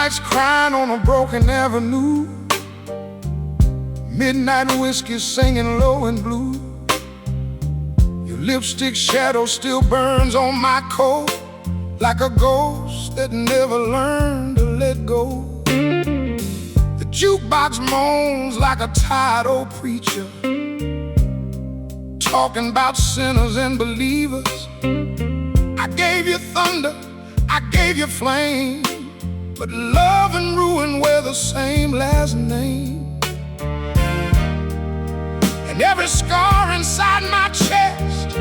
Streetlights crying on a broken avenue, midnight whiskey singing low and blue. Your lipstick shadow still burns on my coat, like a ghost that never learned to let go. The jukebox moans like a tired old preacher, talking about sinners and believers. I gave you thunder, I gave you flame, but love and ruin wear the same last name. And every scar inside my chest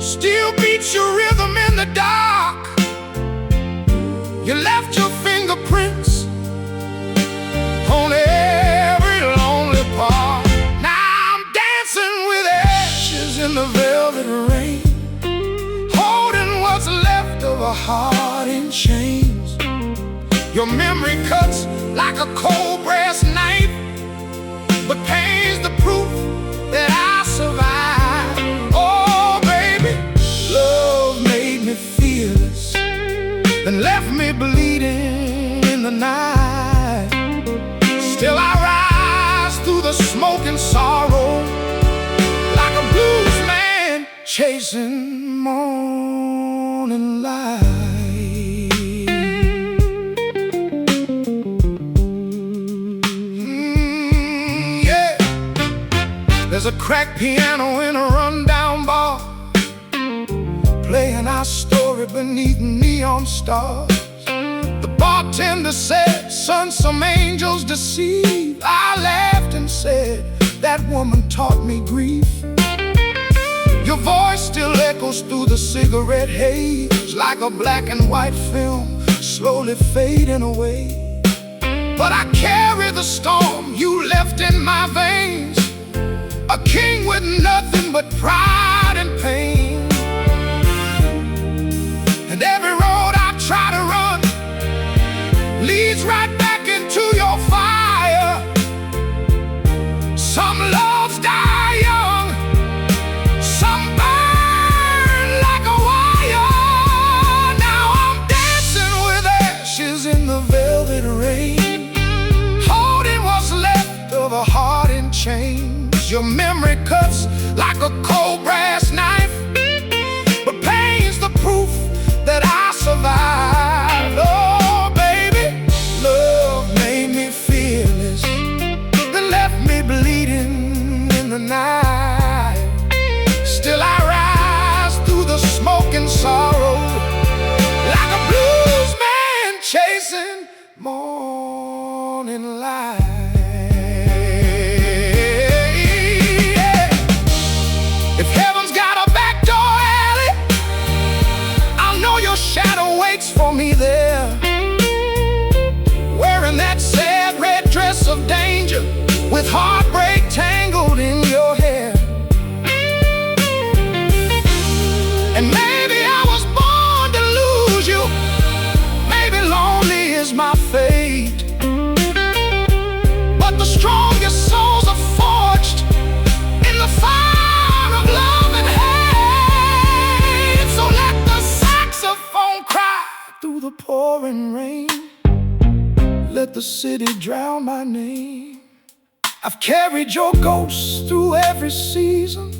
still beats your rhythm in the dark. You left your fingerprints on every lonely part. Now I'm dancing with ashes in the velvet rain, holding what's left of a heart in chains. Your memory cuts like a cold brass knife, but pain's the proof that I survived. Oh baby, love made me fearless, then left me bleeding in the night. Still I rise through the smoke and sorrow, like a blues man chasing morning light. There's a cracked piano in a rundown bar, playing our story beneath neon stars. The bartender said, son, some angels deceive. I laughed and said, that woman taught me grief. Your voice still echoes through the cigarette haze, like a black and white film slowly fading away. But I carry the storm you left in my veins, a king with nothing but pride and pain. And every road I try to run leads right back into your fire. Some loves die young, some burn like a wire. Now I'm dancing with ashes in the velvet rain, holding what's left of a heart in chains. Your memory cuts like a cold brass knife, but pain's the proof that I survived. Oh baby, love made me fearless, then left me bleeding in the night. Still I rise through the smoke and sorrow, like a blues man chasing morning light. For me there, wearing that sad red dress of danger, with heartbreak tangled in your hair. And maybe I was born to lose you, maybe lonely is my fate, but the strongest souls are forged in the fire of love and hate. So let the saxophone cry through the pouring rain, let the city drown my name. I've carried your ghost through every season,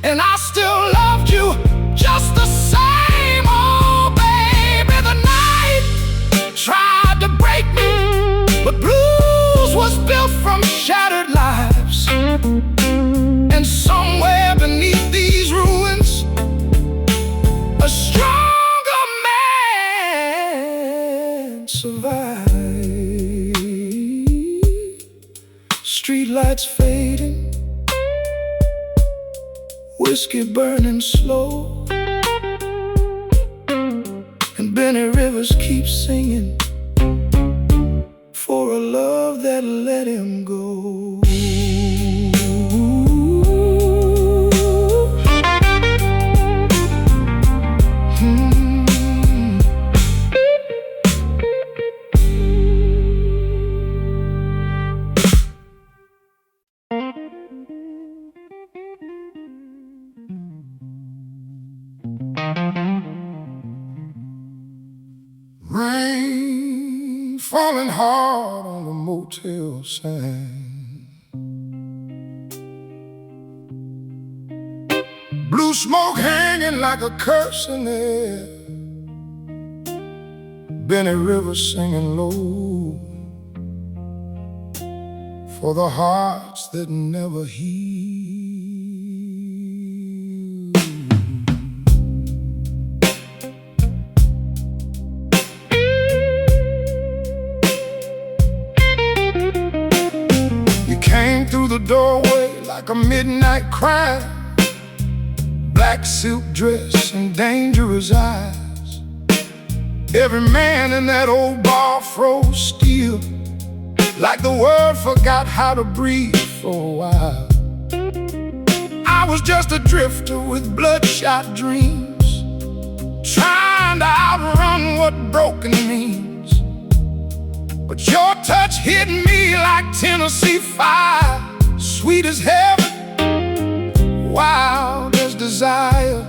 and I still loved you just the same. Oh baby, the night tried to break me, but blues was built from shattered lives. And somewhere beneath these ruins, a strong survive. Streetlights fading, whiskey burning slow, and Benny Rivers keeps singing for a love that let him go. Rain falling hard on the motel sand. Blue smoke hanging like a curse in the air. Benny River singing low for the hearts that never heal. You came through the doorway like a midnight crowd, black silk dress and dangerous eyes. Every man in that old bar froze still, like the world forgot how to breathe for a while. I was just a drifter with bloodshot dreams, trying to outrun what broken means. But your touch hit me like Tennessee fire, sweet as heaven, wild as desire.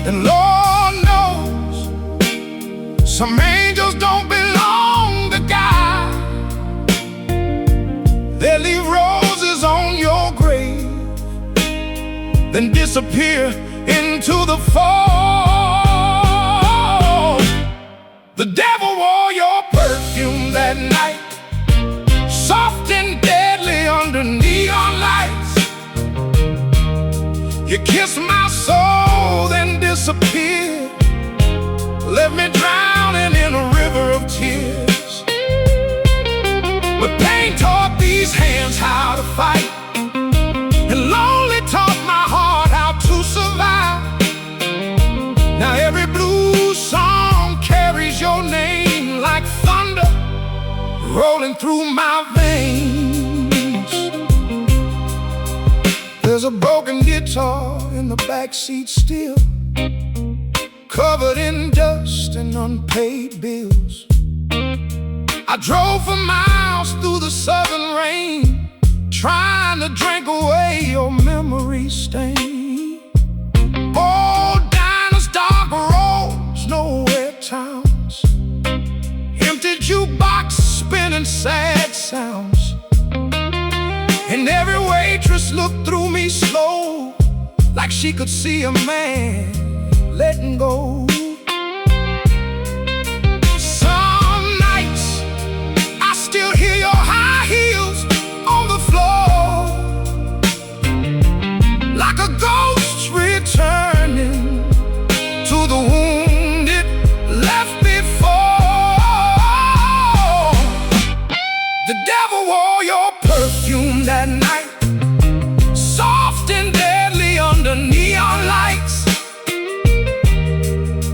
And Lord knows, some angels don't belong to God. They leave roses on your grave, then disappear into the fall. The devil wore your perfume that night, soft and deadly under neon lights. You kissed my soul, then disappeared, left me drowning in a river of tears. But pain taught these hands how to fight, and lonely taught my heart how to survive. Now every blues song carries your name like thunder rolling through my veins. There's a broken guitar in the backseat still, covered in dust and unpaid bills. I drove for miles through the southern rain, trying to drink away your memory stain. Old diners, dark roads, nowhere towns, empty jukebox spinning sad sounds. And every waitress looked through me slow, like she could see a man letting go. Some nights I still hear your high heels on the floor, like a ghost returning to the wound it left before. The devil wore your perfume that night, soft and deadly under neon lights.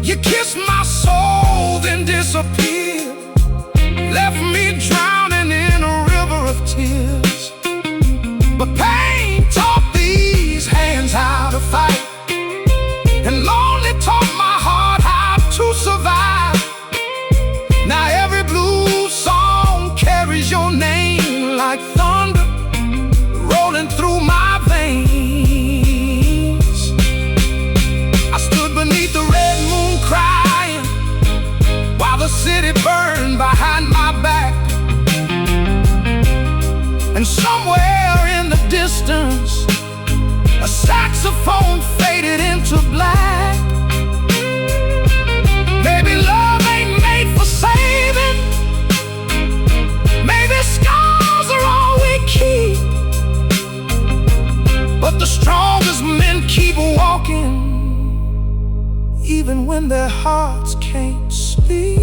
You kissed my soul, then disappeared, left me drowning in a river of tears. But pain taught these hands how to fight, and lonely taught my heart how to survive. Now every blues song carries your name like thunder rolling through my veins. I stood beneath the red moon crying while the city burned behind my back. And somewhere in the distance, a saxophone faded into black. Maybe love ain't made for saving, maybe scars are all we keep. But the strongest men keep walking, even when their hearts can't speak.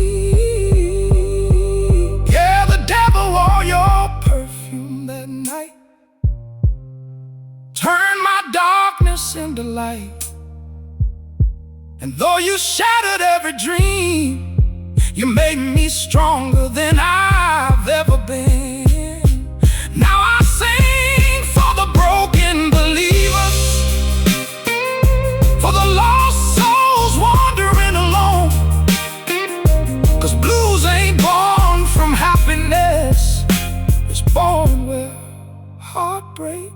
Yeah, the devil wore your perfume that night, turned my darkness into light. And though you shattered every dream, you made me stronger than I've ever been. Now I sing for the broken believers, for the lost souls wandering alone. 'Cause blues ain't born from happiness, it's born where heartbreak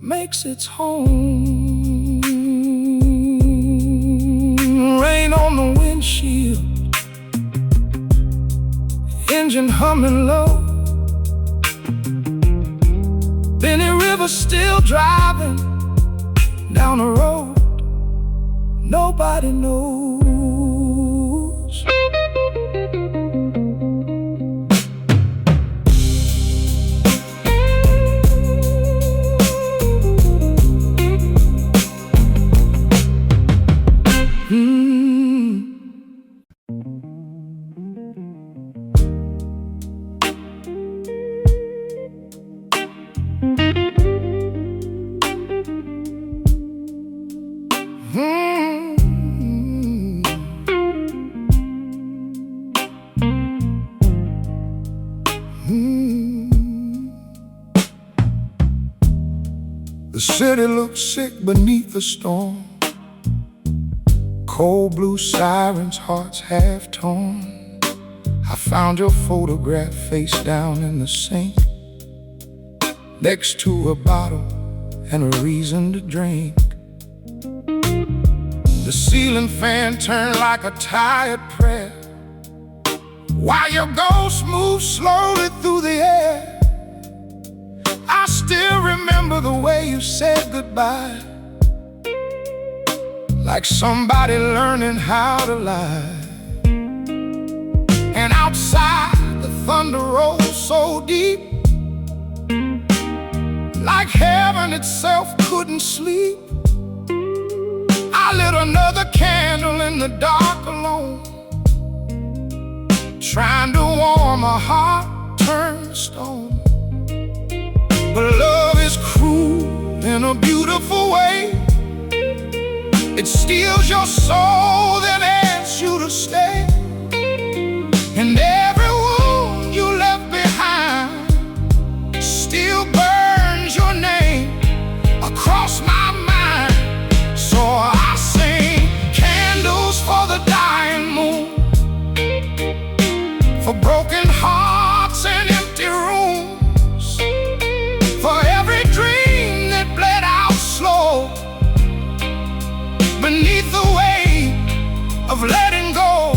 makes its home. Rain on the windshield engine humming low, Benny River still driving down the road nobody knows. The city looks sick beneath the storm. Cold blue sirens, hearts half torn. I found your photograph face down in the sink, next to a bottle and a reason to drink. The ceiling fan turned like a tired prayer, while your ghost moves slowly through the air. I still remember the way you said goodbye, like somebody learning how to lie. And outside the thunder rolls so deep, like heaven itself couldn't sleep. I lit another candle in the dark alone, trying to warm a heart turned to stone. But love is cruel in a beautiful way. It steals your soul, then asks you to stay. And every wound you left behind still burns your name across my mind. So I sing candles for the dying moon, for broken hearts and empty rooms, for every dream that bled out slow beneath the weight of letting go.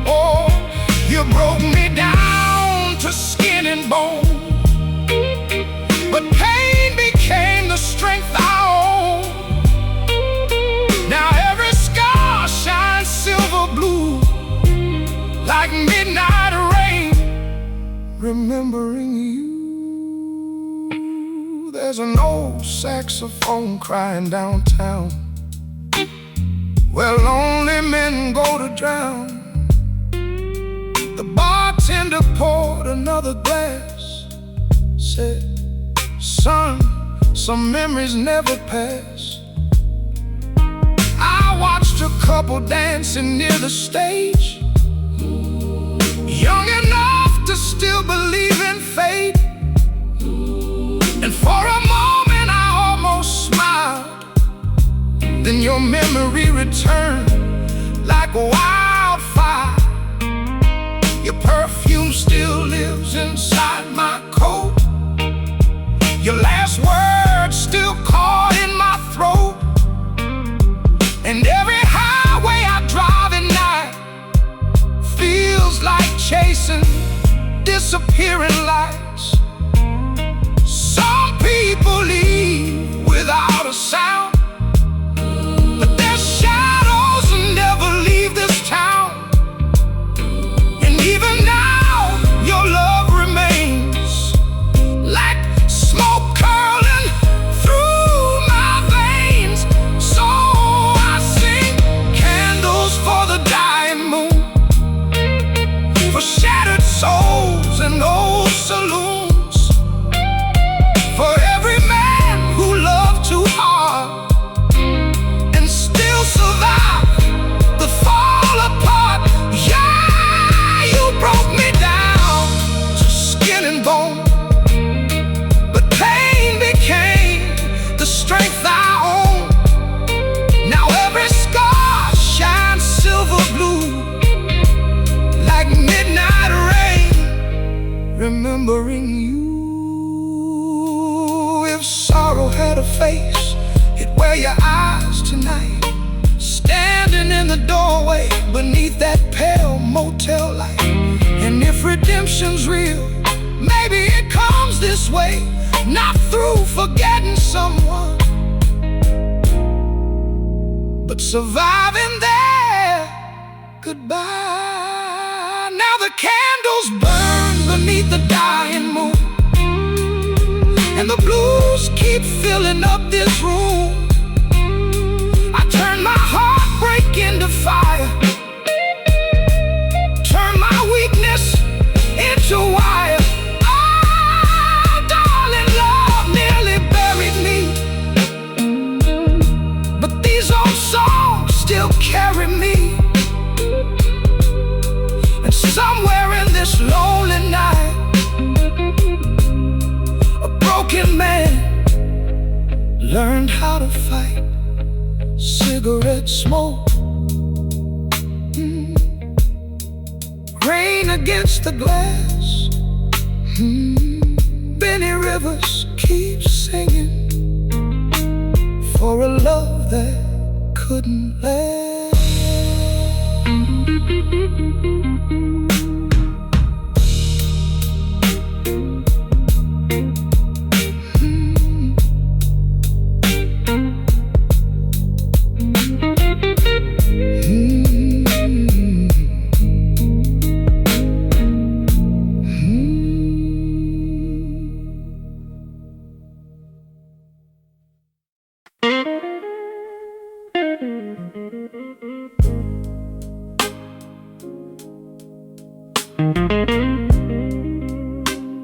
Oh, you broke me down to skin and bone, but pain became the strength I own. Now every scar shines silver blue, like midnight rain, remembering you. There's an old saxophone crying downtown, where lonely men go to drown. The bartender poured another glass, said, son, some memories never pass. I watched a couple dancing near the stage, young enough to still believe in fate. And for a moment I almost smiled, then your memory returned like a wildfire. Your perfume still lives inside my coat, your last word still caught in my throat. And every highway I drive at night feels like chasing disappearing lights. Some people leave without a sound, but their shadows never leave this town. And even now your love remains, like smoke curling through my veins. So I sing candles for the dying moon, for shattered souls and old saloons, for every man who loved too hard and still survived the fall apart. Yeah, you broke me down to skin and bone, but pain became the strength I own. Now every scar shines silver blue, like midnight rain, remembering you. If sorrow had a face, it'd wear your eyes tonight, standing in the doorway beneath that pale motel light. And If redemption's real, maybe it comes this way, not through forgetting someone, but surviving their goodbye. Now the candles burn beneath the dying moon, and the blues keep filling up this room. I turn my heartbreak into fire, turn my weakness into wire. Oh, darling, love nearly buried me, but these old songs still carry me. And somewhere in this lonely night, a broken man learned how to fight. Cigarette smoke, rain against the glass. Benny Rivers keeps singing for a love that couldn't last.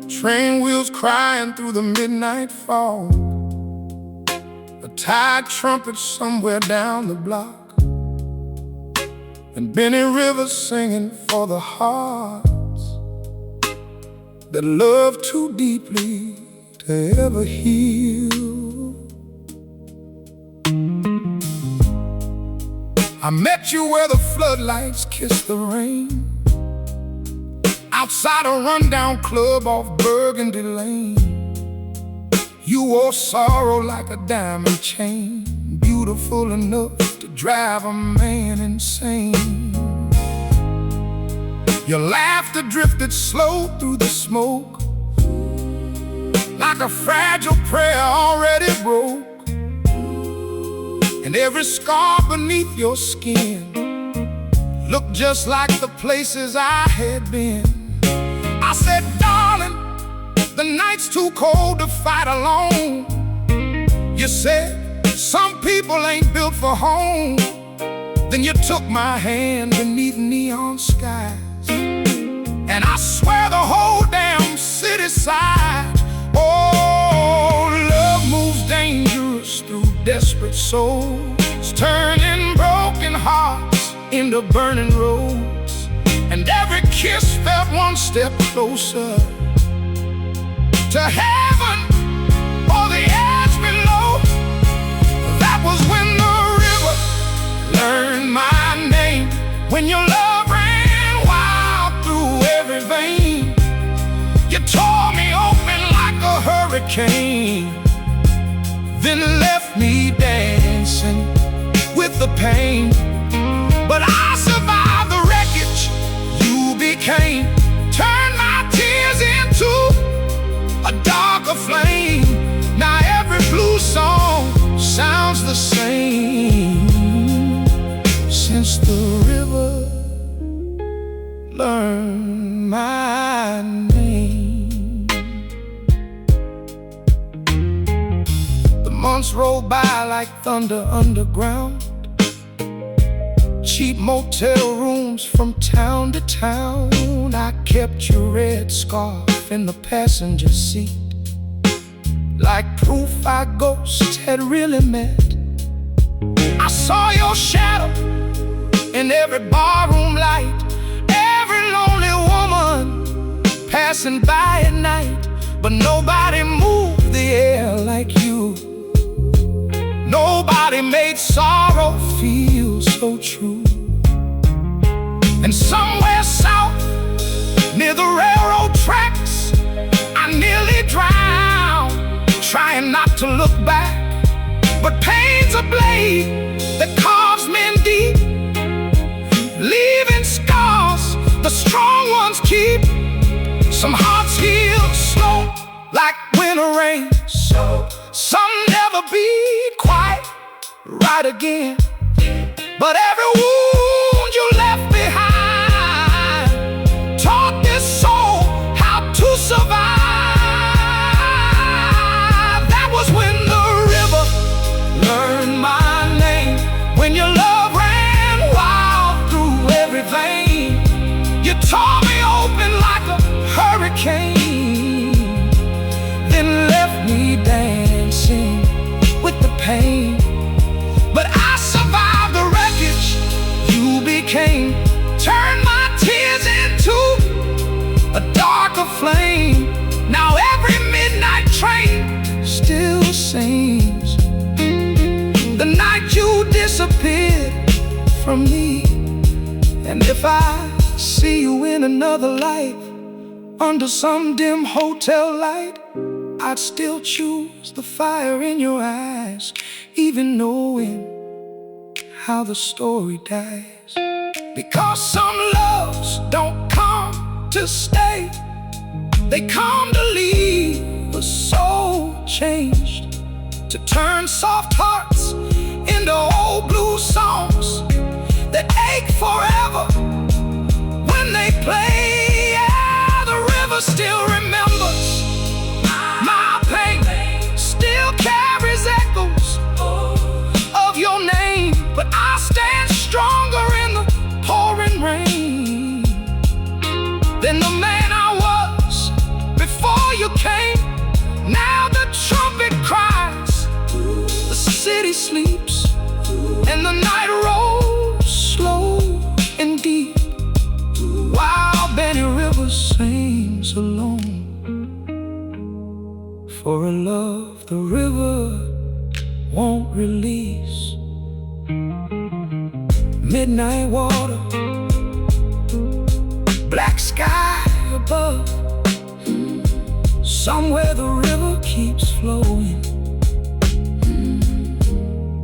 Train wheels crying through the midnight fog, a tired trumpet somewhere down the block, and Benny Rivers singing for the hearts that love too deeply to ever heal. I met you where the floodlights kiss the rain, outside a rundown club off Burgundy Lane. You wore sorrow like a diamond chain, beautiful enough to drive a man insane. Your laughter drifted slow through the smoke, like a fragile prayer already broke. And every scar beneath your skin looked just like the places I had been. I said, darling, the night's too cold to fight alone. You said, some people ain't built for home. Then you took my hand beneath neon skies, and I swear the whole damn city sighed. Oh, love moves dangerous through desperate souls, turning broken hearts into burning roads. And every kiss felt one step closer to heaven or the edge below. That was when the river learned my name, when your love ran wild through every vein. You tore me open like a hurricane, then left me dancing with the pain. But I survived the wreckage you became, turned my tears into a darker flame. Now every blues song sounds the same, since the river learned my name. The months roll by like thunder underground, cheap motel rooms from town to town. I kept your red scarf in the passenger seat, like proof our ghosts had really met. I saw your shadow in every barroom light, every lonely woman passing by at night. But nobody moved the air like you. Nobody made sorrow feel so true. And somewhere south, near the railroad tracks, I nearly drowned, trying not to look back. But pain's a blade that carves men deep, leaving scars the strong ones keep. Some hearts heal slow like winter rain. Some never be quite right again. But every wound you left behind taught this soul how to survive. That was when the river learned my name. When your love ran wild through every vein, you tore me open like a hurricane, then left me dancing with the pain. But I survived the wreckage you became, turned my tears into a darker flame. Now every midnight train still sings the night you disappeared from me. And if I see you in another life, under some dim hotel light, I'd still choose the fire in your eyes, even knowing how the story dies. Because some loves don't come to stay, they come to leave a soul changed, to turn soft hearts into old blue songs that ache forever when they play. Yeah, the river still remembers my pain, still carries echoes of your name. But I stand stronger in the pouring rain than the man I was before you came. Now the trumpet cries, the city sleeps, and the night rolls slow and deep, while Benny Rivers sings alone for a love the river won't release. Midnight water, black sky above, somewhere the river keeps flowing,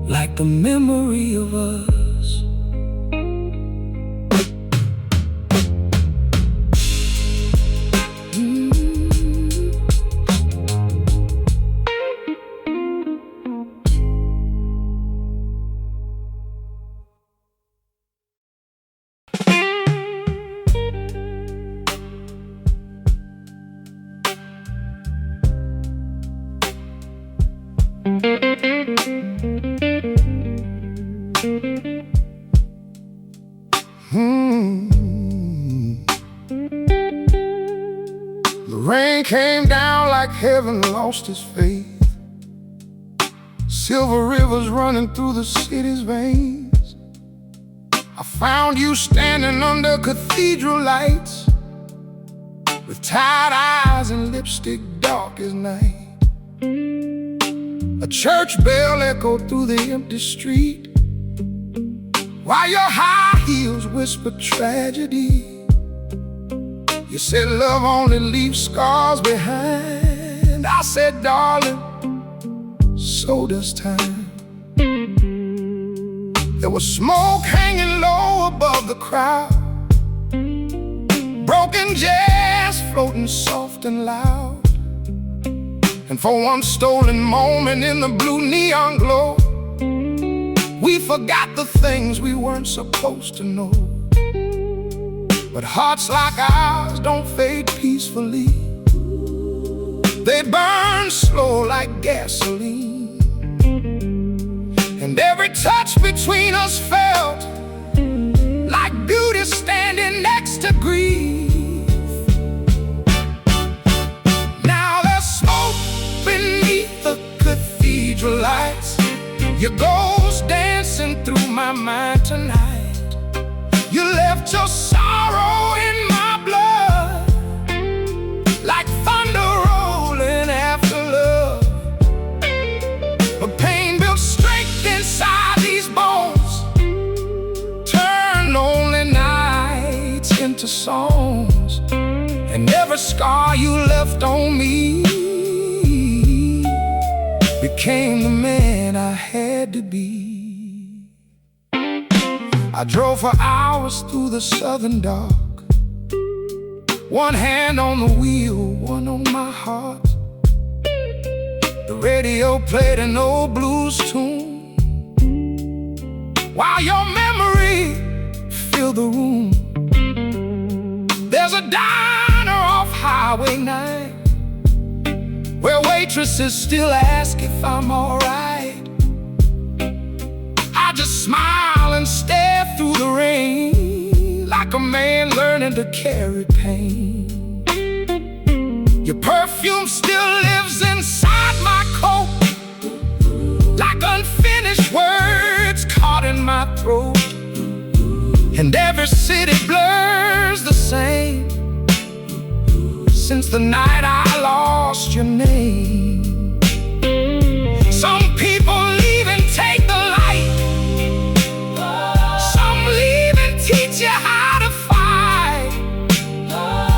like the memory of us. The rain came down like heaven lost its faith. Silver rivers running through the city's veins. I found you standing under cathedral lights, with tired eyes and lipstick dark as night. A church bell echoed through the empty street, while your high heels whispered tragedy. You said love only leaves scars behind. I said, darling, so does time. There was smoke hanging low above the crowd, broken jazz floating soft and loud. And for one stolen moment in the blue neon glow, we forgot the things we weren't supposed to know. But hearts like ours don't fade peacefully, they burn slow like gasoline. And every touch between us felt like beauty standing next to grief. Now there's smoke beneath the cathedral lights, your ghost dancing through my mind tonight. You left your sorrow in my blood, like thunder rolling after love. But pain built strength inside these bones, turned lonely nights into songs. And every scar you left on me became the man I had to be. I drove for hours through the southern dark, One hand on the wheel, one on my heart. The radio played an old blues tune, while your memory filled the room. There's a diner off Highway 9 where waitresses still ask if I'm alright. I just smile and stare through the rain, like a man learning to carry pain. Your perfume still lives inside my coat, like unfinished words caught in my throat. And every city blurs the same since the night I lost your name. Some people leave and take the light, some leave and teach you how to fight,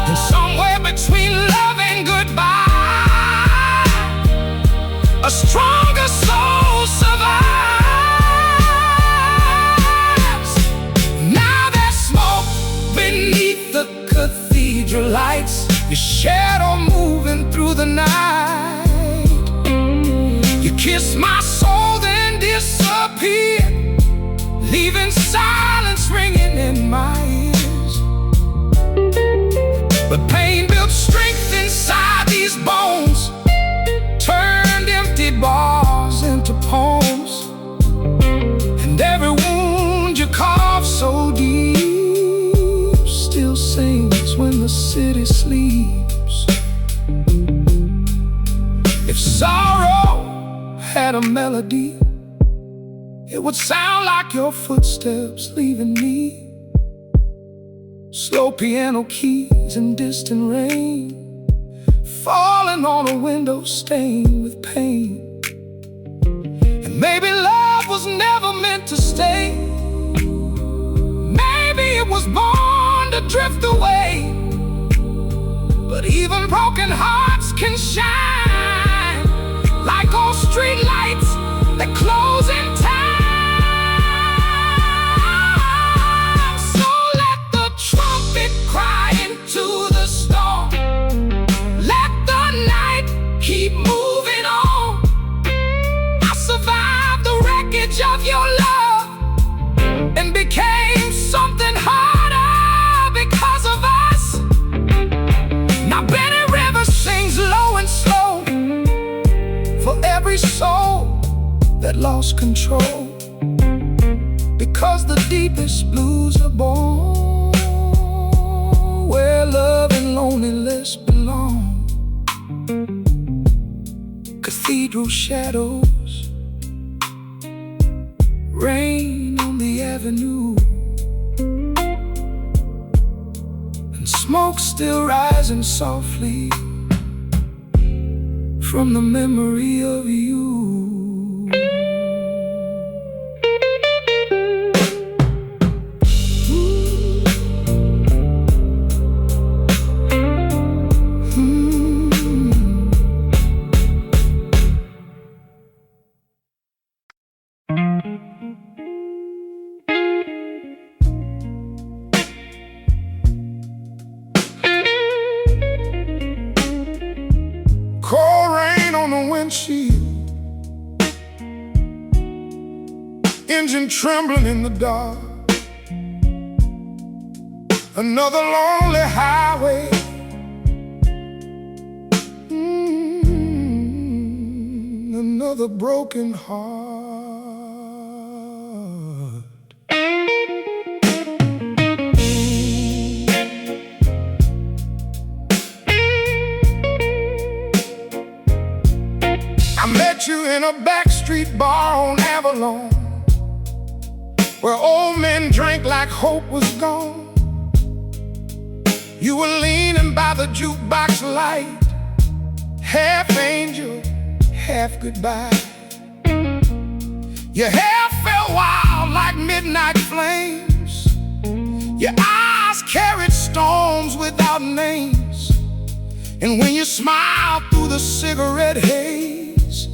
and somewhere between love and goodbye, a stronger soul survives. Now there's smoke beneath the cathedral lights, your shadow moving through the night. You kiss my soul, then disappear, leaving silence ringing in my ears. But pain built strength inside these bones, turned empty bars into poems. And every wound you carve so deep still sings when the city sleeps. If sorrow had a melody, it would sound like your footsteps leaving me. Slow piano keys and distant rain falling on a window stained with pain. And maybe love was never meant to stay. Maybe it was born to drift away. But even broken hearts can shine like old street lights that close in time. So let the trumpet cry into the storm, let the night keep moving on. I survived the wreckage of your love and became something harder because of us. Now Benny River sings low and slow for every soul that lost control, because the deepest blues are born where love and loneliness belong. Cathedral shadows rain on the avenue, and smoke still rising softly from the memory of you. Cold rain on the windshield, engine trembling in the dark. Another lonely highway, another broken heart. I met you in a backstreet bar on Avalon, where old men drank like hope was gone. You were leaning by the jukebox light, half angel, half goodbye. Your hair felt wild like midnight flames, your eyes carried storms without names. And when you smiled through the cigarette haze,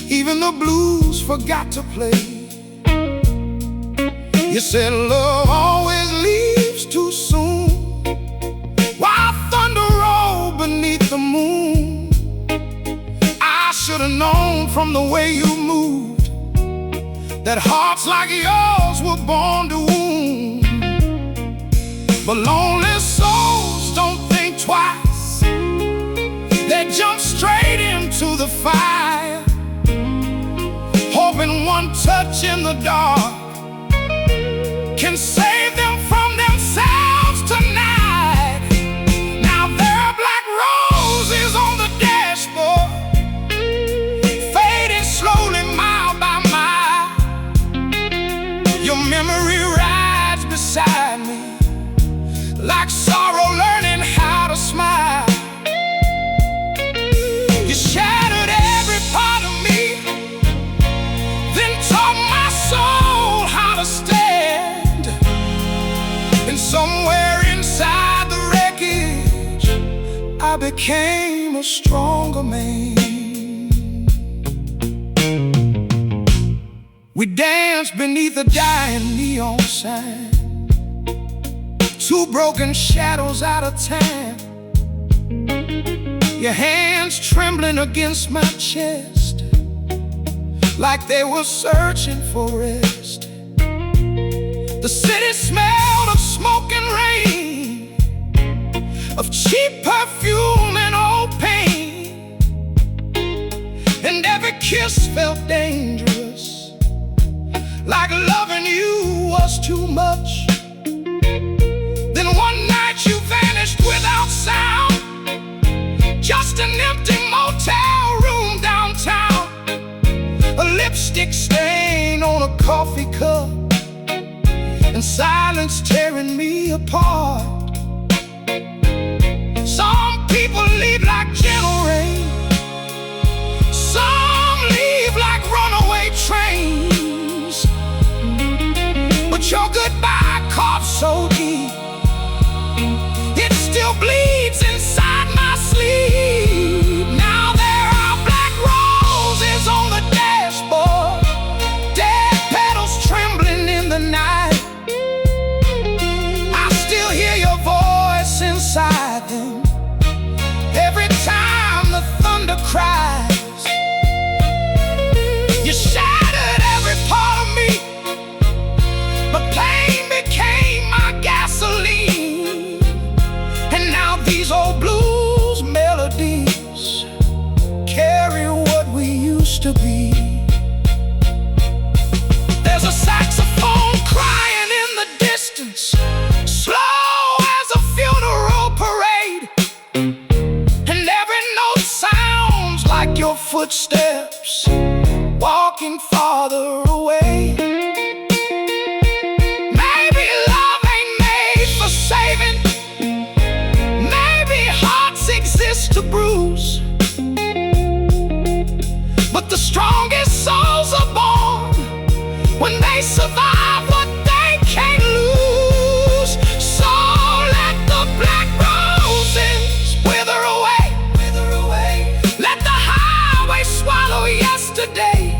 even the blues forgot to play. You said love always leaves too soon. from the way you moved, that hearts like yours were born to wound. But lonely souls don't think twice, they jump straight into the fire, hoping one touch in the dark can save them from themselves tonight. Now there are black roses on the dashboard, fading slowly mile by mile. Your memory rides beside me, like sorrow learning how to smile. You shattered every part of me, then taught my soul how to stand. And somewhere inside the wreckage, I became a stronger man. We danced beneath a dying neon sign, two broken shadows out of time. Your hands trembling against my chest, like they were searching for rest. The city smelled of smoke and rain, of cheap perfume and old pain. And every kiss felt dangerous, like loving you was too much. Then one night you vanished without sound, just an empty motel room downtown, a lipstick stain on a coffee cup, and silence tearing me apart. Some people leave like gentle rain, some leave like runaway trains, but your goodbye caught so deep, it still bleeds inside my sleep. Now there are black roses on the dashboard, dead petals trembling in the night. I still hear your voice inside them, every time the thunder cries. You shattered every part of me, but pain became my gasoline. And now these old blues melodies carry what we used to be. There's a saxophone crying in the distance, slow as a funeral parade, and every note sounds like your footsteps walking farther away. Maybe love ain't made for saving, maybe hearts exist to bruise, but the strongest souls are born when they survive what they can't lose. So let the black roses wither away, wither away. Let the highway swallow yesterday.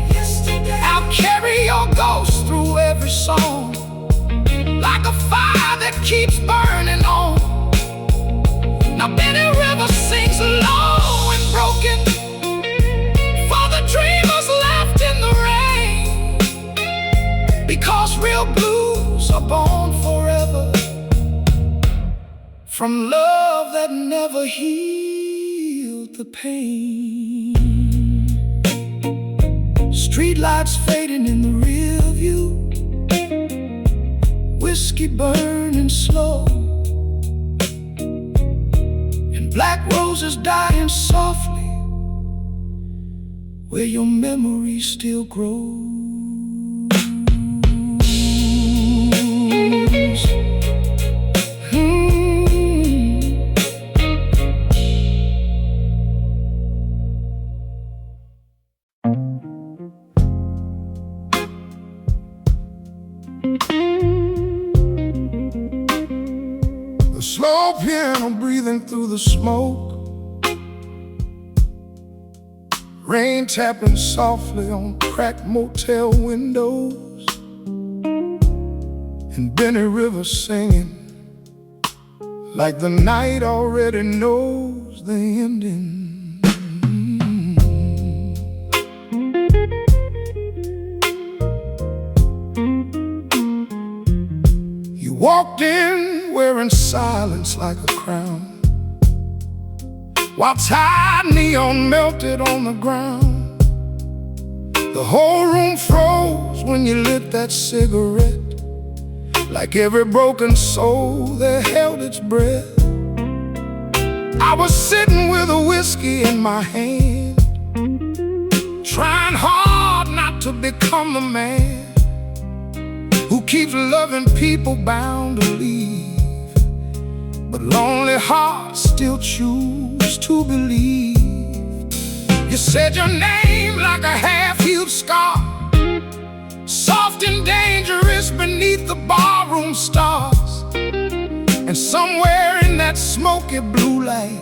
I'll carry your ghost through every song, like a fire that keeps burning on. Now Benny River sings low and broken for the dreamers left in the rain, because real blues are born forever from love that never healed the pain. Streetlights fading in the rear view, whiskey burning slow, and black roses dying softly where your memory still grows. The slow piano breathing through the smoke, rain tapping softly on cracked motel windows, and Benny River singing like the night already knows the ending. walked in wearing silence like a crown, while tired neon melted on the ground. The whole room froze when you lit that cigarette, like every broken soul that held its breath. I was sitting with a whiskey in my hand, trying hard not to become a man who keeps loving people bound to leave, but lonely hearts still choose to believe. You said your name like a half-healed scar, soft and dangerous beneath the barroom stars. And somewhere in that smoky blue light,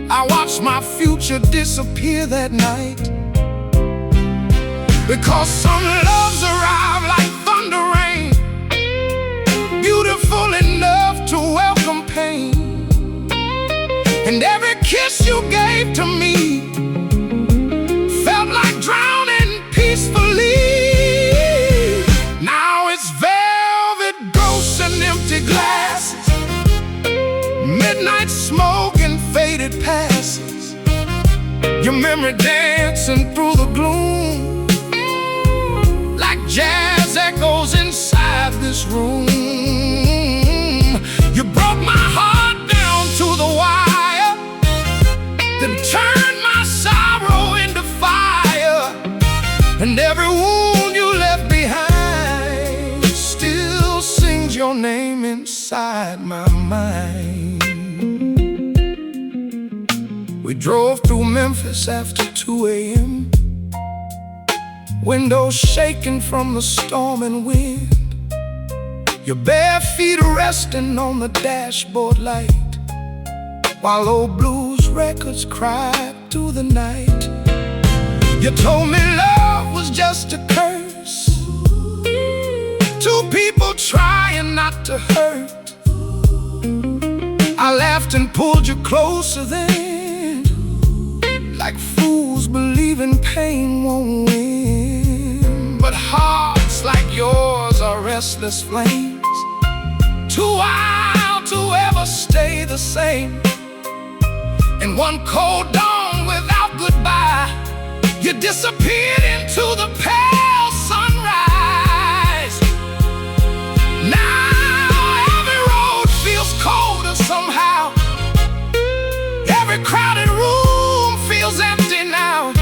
I watched my future disappear that night. Because some loves arrive like thunder rain, beautiful enough to welcome pain. And every kiss you gave to me felt like drowning peacefully. Now it's velvet ghosts and empty glasses, midnight smoke and faded passes, your memory dancing through the gloom, like jazz echoes inside this room. You broke my heart down to the wire, then turned my sorrow into fire. And every wound you left behind still sings your name inside my mind. We drove through Memphis after 2 a.m., windows shaking from the storm and wind, your bare feet resting on the dashboard light, while old blues records cried through the night. You told me love was just a curse, two people trying not to hurt. I laughed and pulled you closer then, like fools believing pain won't win. But hearts like yours are restless flames, too wild to ever stay the same. And one cold dawn without goodbye, you disappeared into the pale sunrise. Now every road feels colder somehow, every crowded room feels empty now.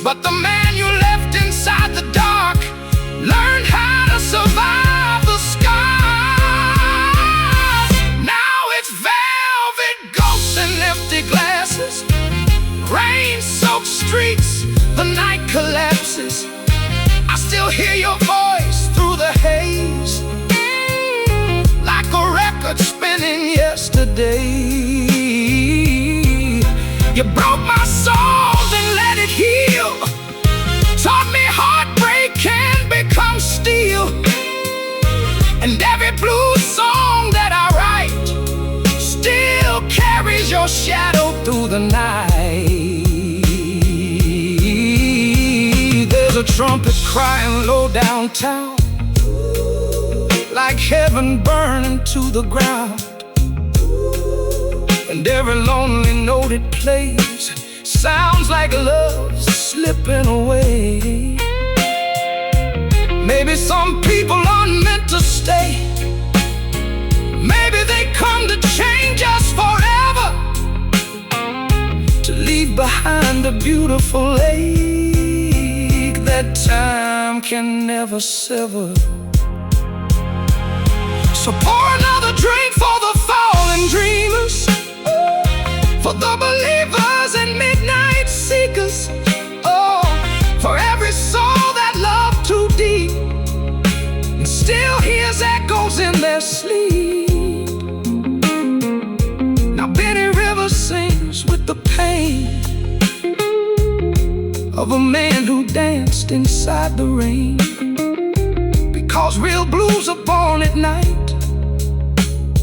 But the man you left inside the dark learned how to survive the scars. Now it's velvet ghosts and empty glasses, rain-soaked streets, the night collapses. I still hear your voice through the haze, like a record spinning yesterday. You broke my soul, then let it heal, taught me heartbreak can become steel. And every blues song that I write still carries your shadow through the night. There's a trumpet crying low downtown, like heaven burning to the ground. And every lonely note it plays sounds like love slipping away. Maybe some people aren't meant to stay, maybe they come to change us forever, to leave behind a beautiful ache that time can never sever. So pour another drink for the fallen dreamers, for the believers and midnight seekers, oh, for every soul that loved too deep and still hears echoes in their sleep. Now Benny Rivers sings with the pain of a man who danced inside the rain, because real blues are born at night,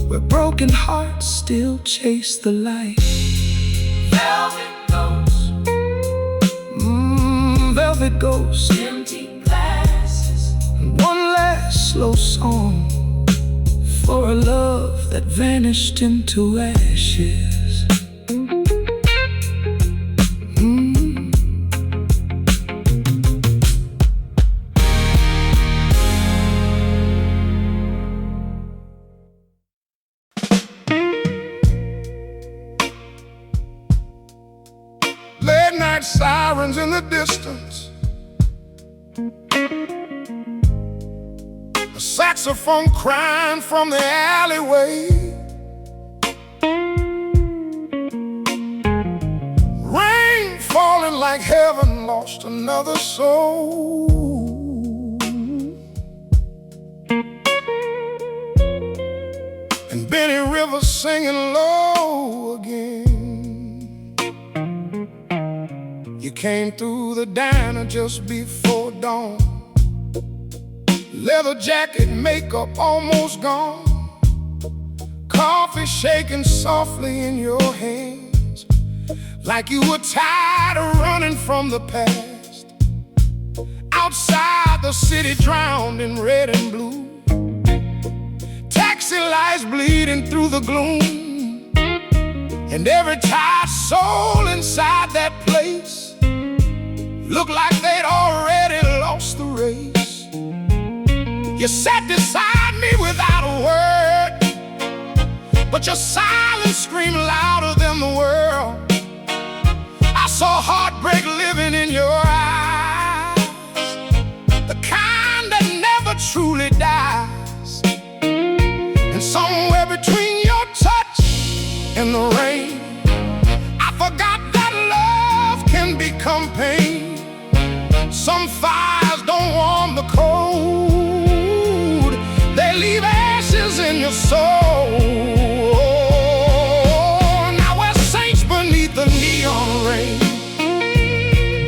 where broken hearts still chase the light. Velvet ghosts, velvet ghosts, empty glasses, and one last slow song for a love that vanished into ashes. Late night sirens in the distance, a saxophone crying from the alleyway, rain falling like heaven lost another soul, and Benny Rivers singing low again. You came through the diner just before dawn, leather jacket, makeup almost gone, coffee shaking softly in your hands, like you were tired of running from the past. Outside the city drowned in red and blue, taxi lights bleeding through the gloom, and every tired soul inside that place looked like they'd already lost the race. You sat beside me without a word, but your silence screamed louder than the world. I saw heartbreak living in your eyes, the kind that never truly dies. And somewhere between your touch and the rain, I forgot that love can become pain. Some fires don't warm the cold, they leave ashes in your soul. Now we're saints beneath the neon rain,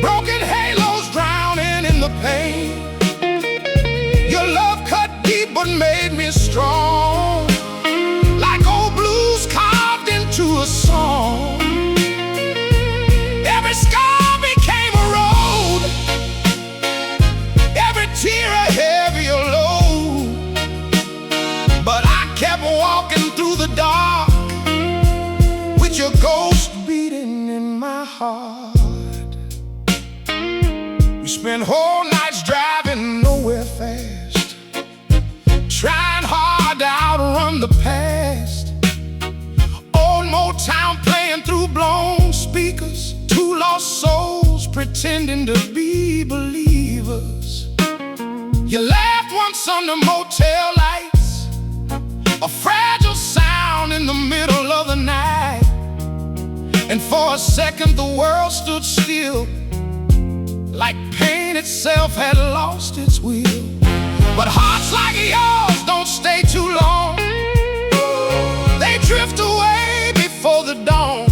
broken halos drowning in the pain. Your love cut deep but made me strong, like old blues carved into a song. Every scar became a road, every tear a heavier load, but I kept walking through the dark with your ghost beating in my heart. We spent whole nights driving nowhere fast, trying hard to outrun the past. Old Motown playing through blown speakers, two lost souls pretending to be believers. You laughed once under motel lights, a fragile sound in the middle of the night, and for a second the world stood still, like pain itself had lost its will. But hearts like yours don't stay too long, they drift away before the dawn.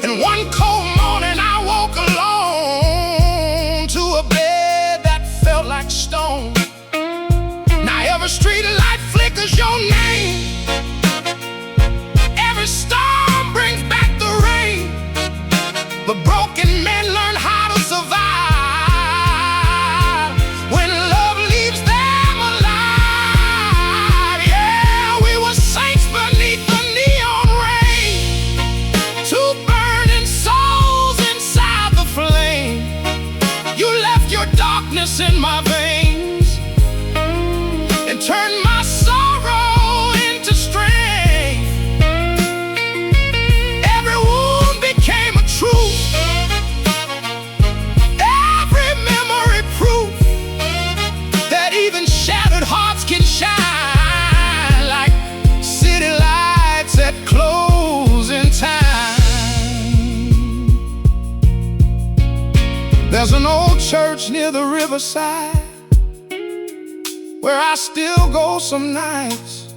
And one cold morning I woke alone to a bed that felt like stone. Now every street light flickers your name, every storm brings back the rain, but broken men learn how to survive when love leaves them alive. Yeah, we were saints beneath the neon rain, two burning souls inside the flame. You left your darkness in my veins and turned my sorrow into strength. Every wound became a truth, every memory proof that even shattered hearts can shine like city lights at closing time. There's an old church near the riverside where I still go some nights,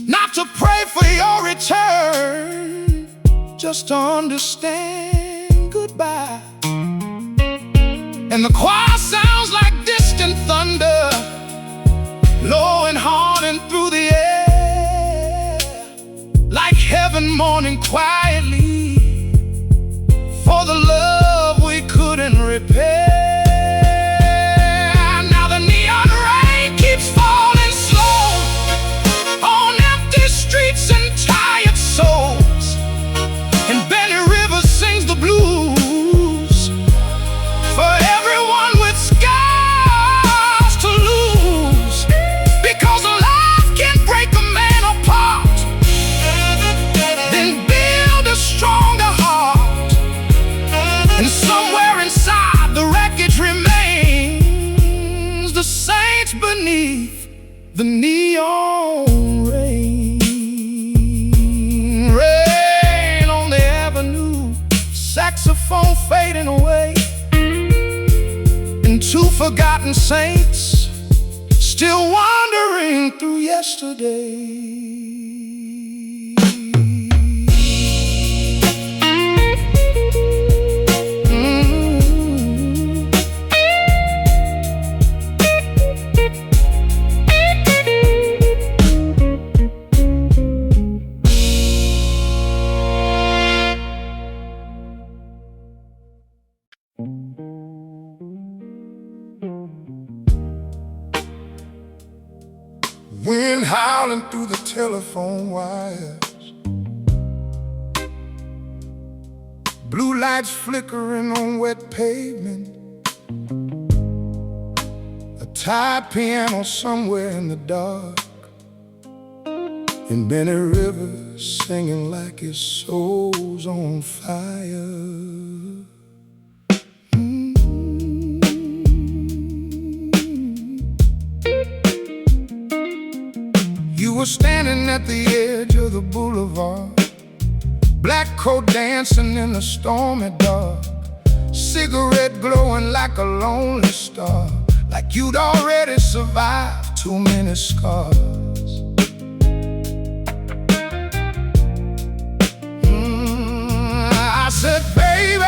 not to pray for your return, just to understand goodbye. And the choir sounds like distant thunder, low and haunting through the air, like heaven mourning quietly for the love we couldn't repair. Now the neon streets beneath the neon rain. Rain on the avenue, saxophone fading away into forgotten saints, still wandering through yesterday. Wind howling through the telephone wires, blue lights flickering on wet pavement, a tired piano somewhere in the dark, and Benny Rivers singing like his soul's on fire. You were standing at the edge of the boulevard, black coat dancing in the stormy dark, cigarette glowing like a lonely star, like you'd already survived too many scars. I said, baby,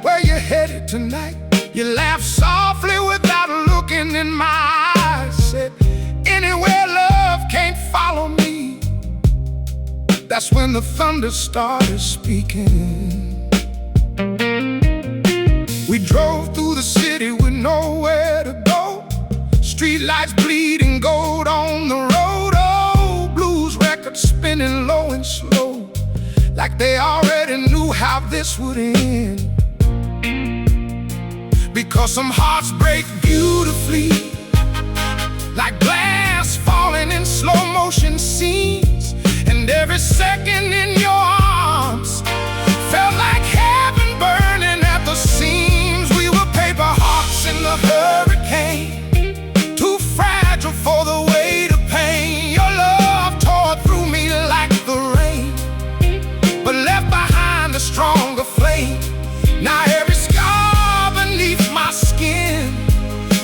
where you headed tonight? You laughed softly without looking in my eyes. Said, anywhere love can't follow me. That's when the thunder started speaking. We drove through the city with nowhere to go, street lights bleeding gold on the road. Oh, blues records spinning low and slow, like they already knew how this would end. Because some hearts break beautifully, like glass falling in slow motion scenes, and every second in your arms felt like heaven burning at the seams. We were paper hearts in the hurricane, too fragile for the weight of pain. Your love tore through me like the rain, but left behind a stronger flame. Now every scar beneath my skin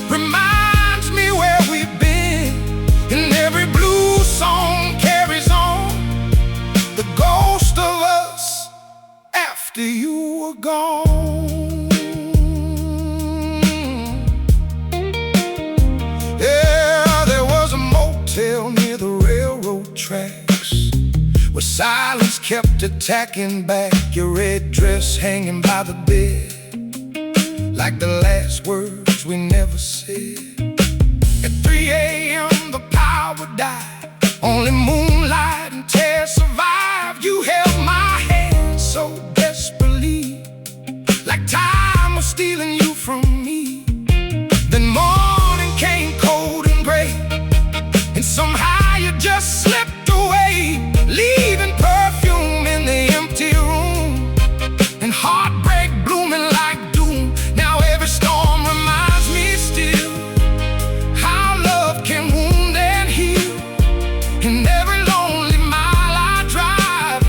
reminds me where we've been, and every blue song carries on the ghost of us after you were gone. Yeah, there was a motel near the railroad tracks, where silence kept attacking back, your red dress hanging by the bed, like the last words we never said. At 3 a.m. the power died, only moonlight and tears survived. You held my hand so desperately, like time was stealing you from me. Then morning came cold and gray, and somehow you just slipped away, leaving perfume in the empty room, and heartbreak blooming like doom. Now every storm reminds me still how love can wound and heal, and every lonely mile I drive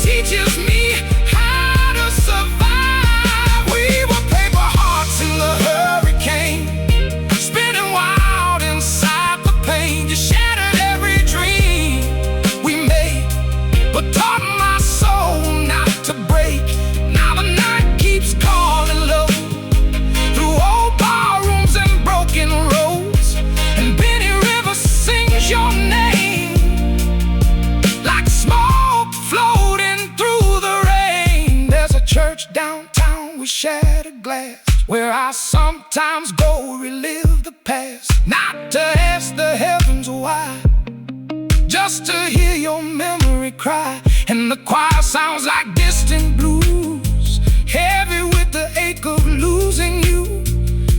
teaches me how to survive. We were paper hearts in the hurricane, spinning wild inside the pain. You shattered every dream we made, but taught my soul not to break. Now the night keeps calling love through old barrooms and broken roads, and Benny River sings your name like smoke floating through the rain. There's a church downtown with shattered glass, where I sometimes go relive the past, not to ask the heavens why, just to hear your memory cry. And the choir sounds like distant blues, heavy with the ache of losing you,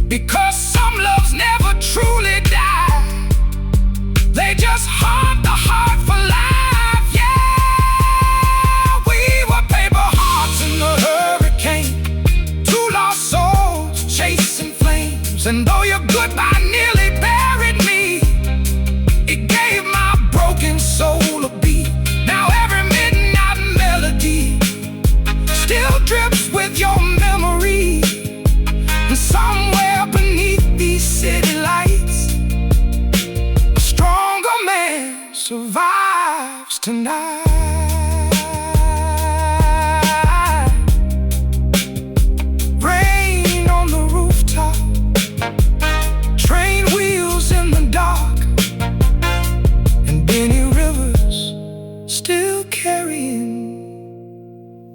because some loves never truly die, they just haunt the heart for life. Yeah, we were paper hearts in the hurricane, two lost souls chasing flames, and though your goodbye nearly buried tonight. Rain on the rooftop, train wheels in the dark, and Benny Rivers still carrying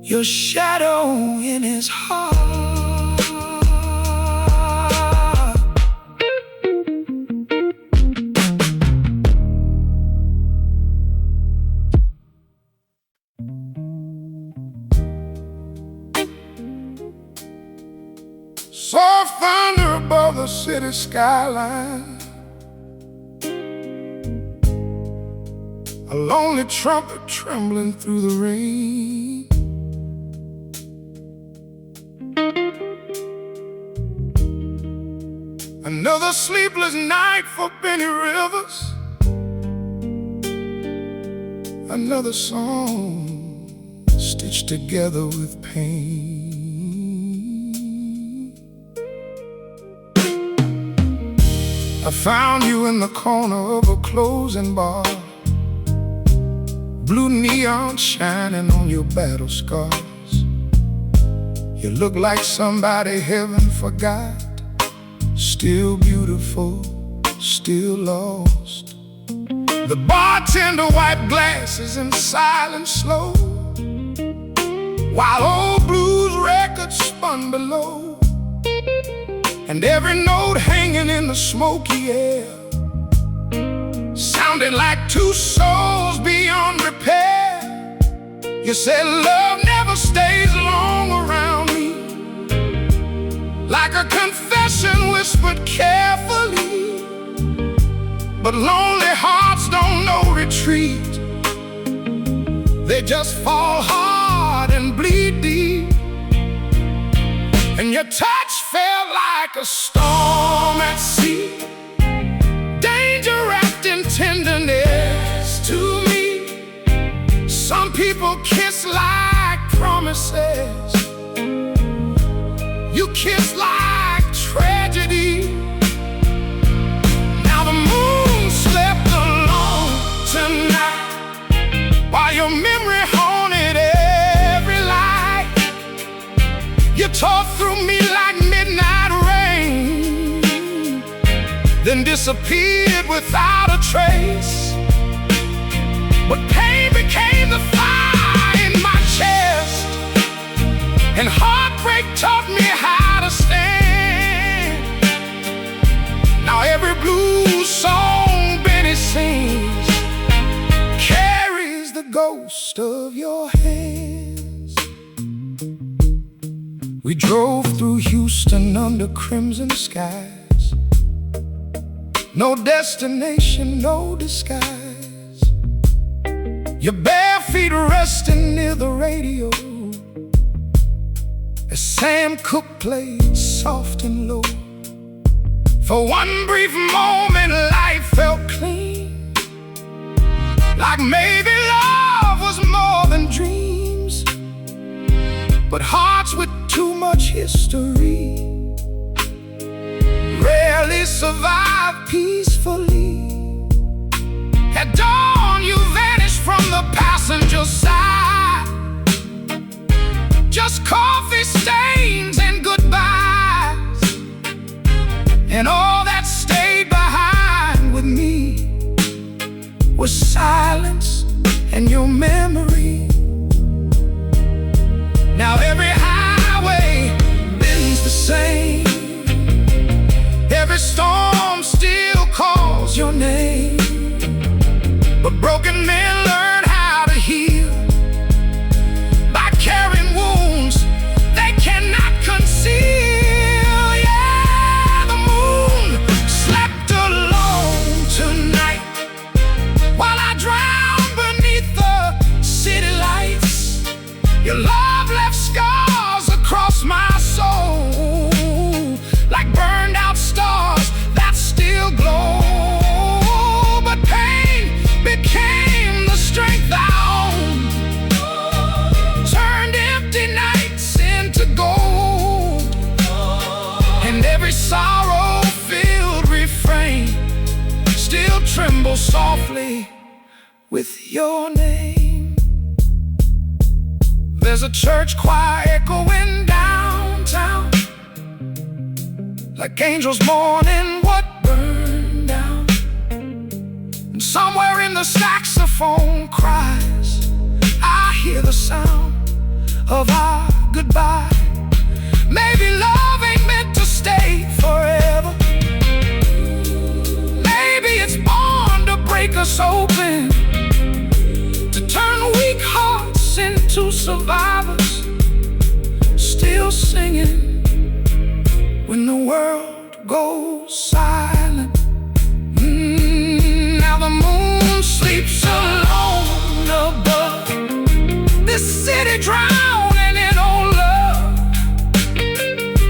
your shadow in his heart. Soft thunder above the city skyline, a lonely trumpet trembling through the rain. Another sleepless night for Benny Rivers, another song stitched together with pain. I found you in the corner of a closing bar, blue neon shining on your battle scars. You look like somebody heaven forgot, still beautiful, still lost. The bartender wiped glasses in silence slow, while old blues records spun below, and every note hanging in the smoky air sounded like two souls beyond repair. You said love never stays long around me, like a confession whispered carefully. But lonely hearts don't know retreat, they just fall hard and bleed deep. And your touch felt like a storm at sea, danger wrapped in tenderness to me. Some people kiss like promises, you kiss like tragedy. Now the moon slept alone tonight, while your memory haunted every light. You tore through me like midnight rain, then disappeared without a trace. But pain became the fire in my chest, and heartbreak taught me how to stand. Now every blues song Benny sings carries the ghost of your hands. We drove through Houston under crimson skies, no destination, no disguise. Your bare feet resting near the radio as Sam Cooke played soft and low. For one brief moment life felt clean, like maybe love was more than dreams. But hearts with too much history rarely survive peacefully. At dawn you vanished from the passenger side, just coffee stains and goodbyes. And all that stayed behind with me was silence and your memory. Now every highway bends the same, every storm still calls your name. But broken men learn how to heal by carrying wounds they cannot conceal. Yeah, the moon slept alone tonight, while I drowned beneath the city lights. Your love left scars across my soul, like burned out stars that still glow. But pain became the strength I owned, turned empty nights into gold. And every sorrow-filled refrain still trembles softly with your name. There's a church choir echoing downtown, like angels mourning what burned down. And somewhere in the saxophone cries, I hear the sound of our goodbye. Maybe love ain't meant to stay forever. Maybe it's born to break us open, to turn weak hearts into survivors, still singing when the world goes silent. Now the moon sleeps alone above this city drowning in old love,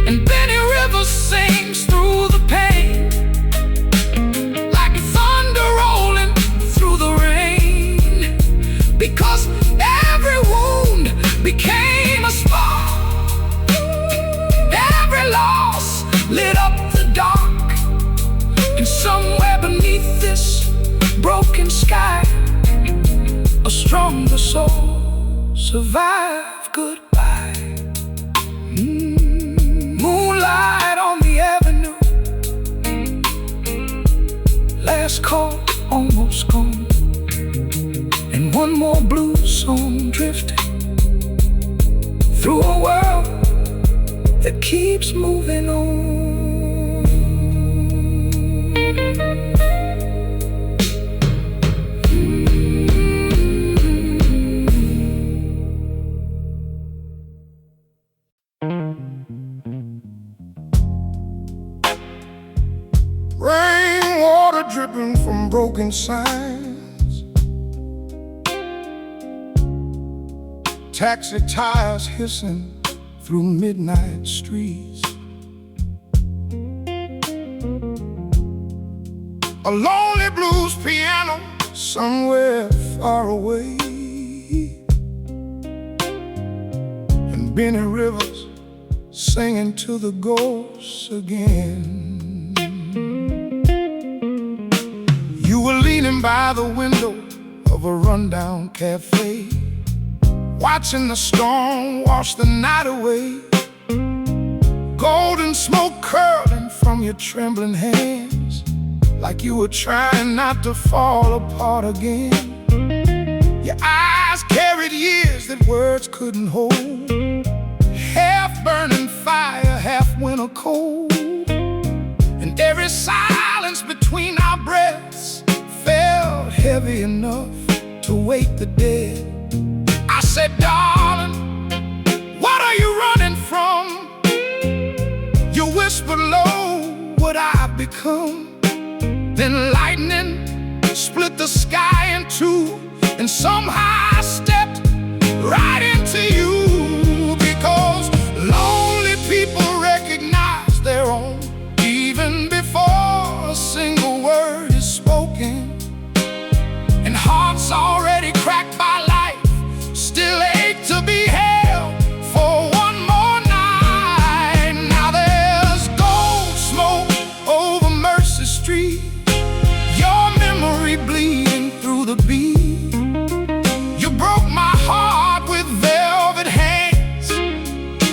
and Benny Rivers sings through the pain, like thunder rolling through the rain, because every wound became a spark, every loss lit up the dark, and somewhere beneath this broken sky, a stronger soul survived goodbye. Moonlight on the avenue, last call almost gone, and one more blues song drifting through a world that keeps moving on. Rainwater dripping from broken signs, taxi tires hissing through midnight streets, a lonely blues piano somewhere far away, and Benny Rivers singing to the ghosts again. You were leaning by the window of a rundown cafe, watching the storm wash the night away, golden smoke curling from your trembling hands, like you were trying not to fall apart again. Your eyes carried years that words couldn't hold, half burning fire, half winter cold, and every silence between our breaths felt heavy enough to wake the dead. I said, darling, what are you running from? You whispered low, what I become. Then lightning split the sky in two, and somehow I stepped right into you, because lonely people recognize their own even before a single word is spoken, and hearts already cracked by life still ache to be held for one more night. Now there's gold smoke over Mercy Street, your memory bleeding through the beat. You broke my heart with velvet hands,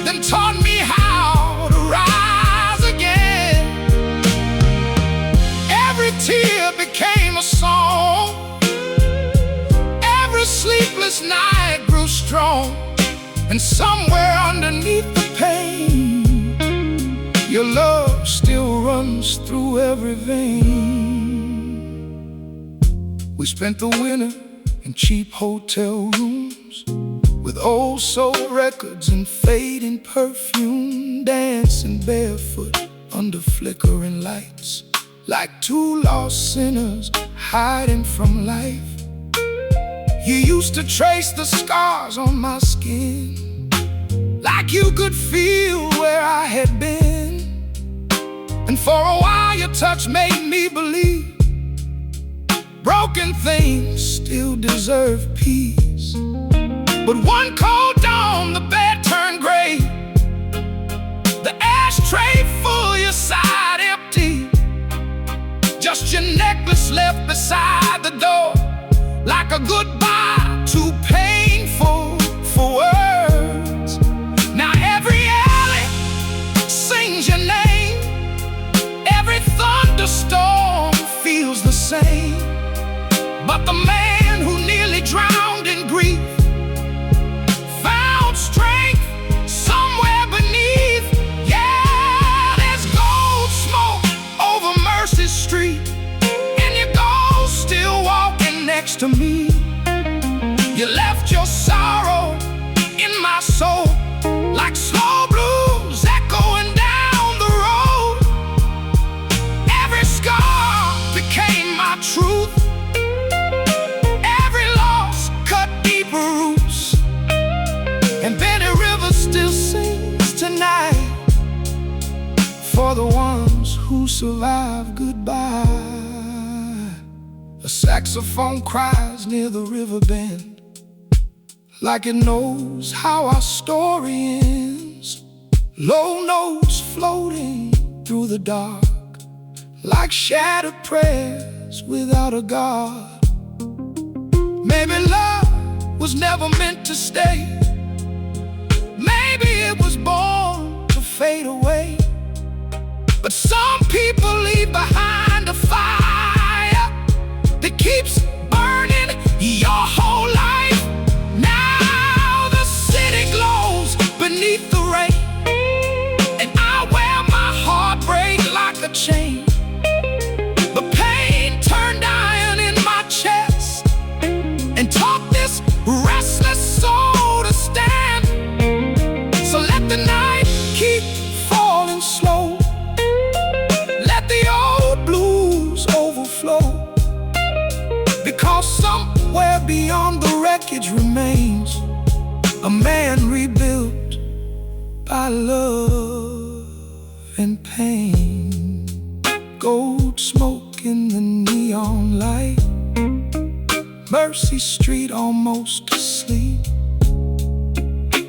then taught me how to rise again. Every tear became a song, every sleepless night grew strong, and somewhere underneath the pain, your love still runs through every vein. We spent the winter in cheap hotel rooms, with old soul records and fading perfume, dancing barefoot under flickering lights, like two lost sinners hiding from life. You used to trace the scars on my skin, like you could feel where I had been. And for a while your touch made me believe broken things still deserve peace. But one cold dawn, the bed turned gray, the ashtray full, your side empty, just your necklace left beside the door. like a goodbye too painful for words. Now every alley sings your name, every thunderstorm feels the same. But the man who nearly drowned in grief found strength somewhere beneath. Yeah, there's gold smoke over Mercy Street, and your ghost still walking next to me. You left your sorrow in my soul, like slow blues echoing down the road. Every scar became my truth, every loss cut deeper roots, and Benny River still sings tonight for the ones who survived goodbye. A saxophone cries near the river bend, like it knows how our story ends. Low notes floating through the dark, like shattered prayers without a God. Maybe love was never meant to stay, maybe it was born to fade away. But some people leave behind a fire that keeps burning your whole life. Now the city glows beneath the rain, and I wear my heartbreak like a chain. The pain turned iron in my chest and taught this restless soul to stand. So let the night keep falling slow, let the old blues overflow, because somewhere beyond the wreckage remains a man rebuilt by love and pain. Gold smoke in the neon light, Mercy Street almost asleep,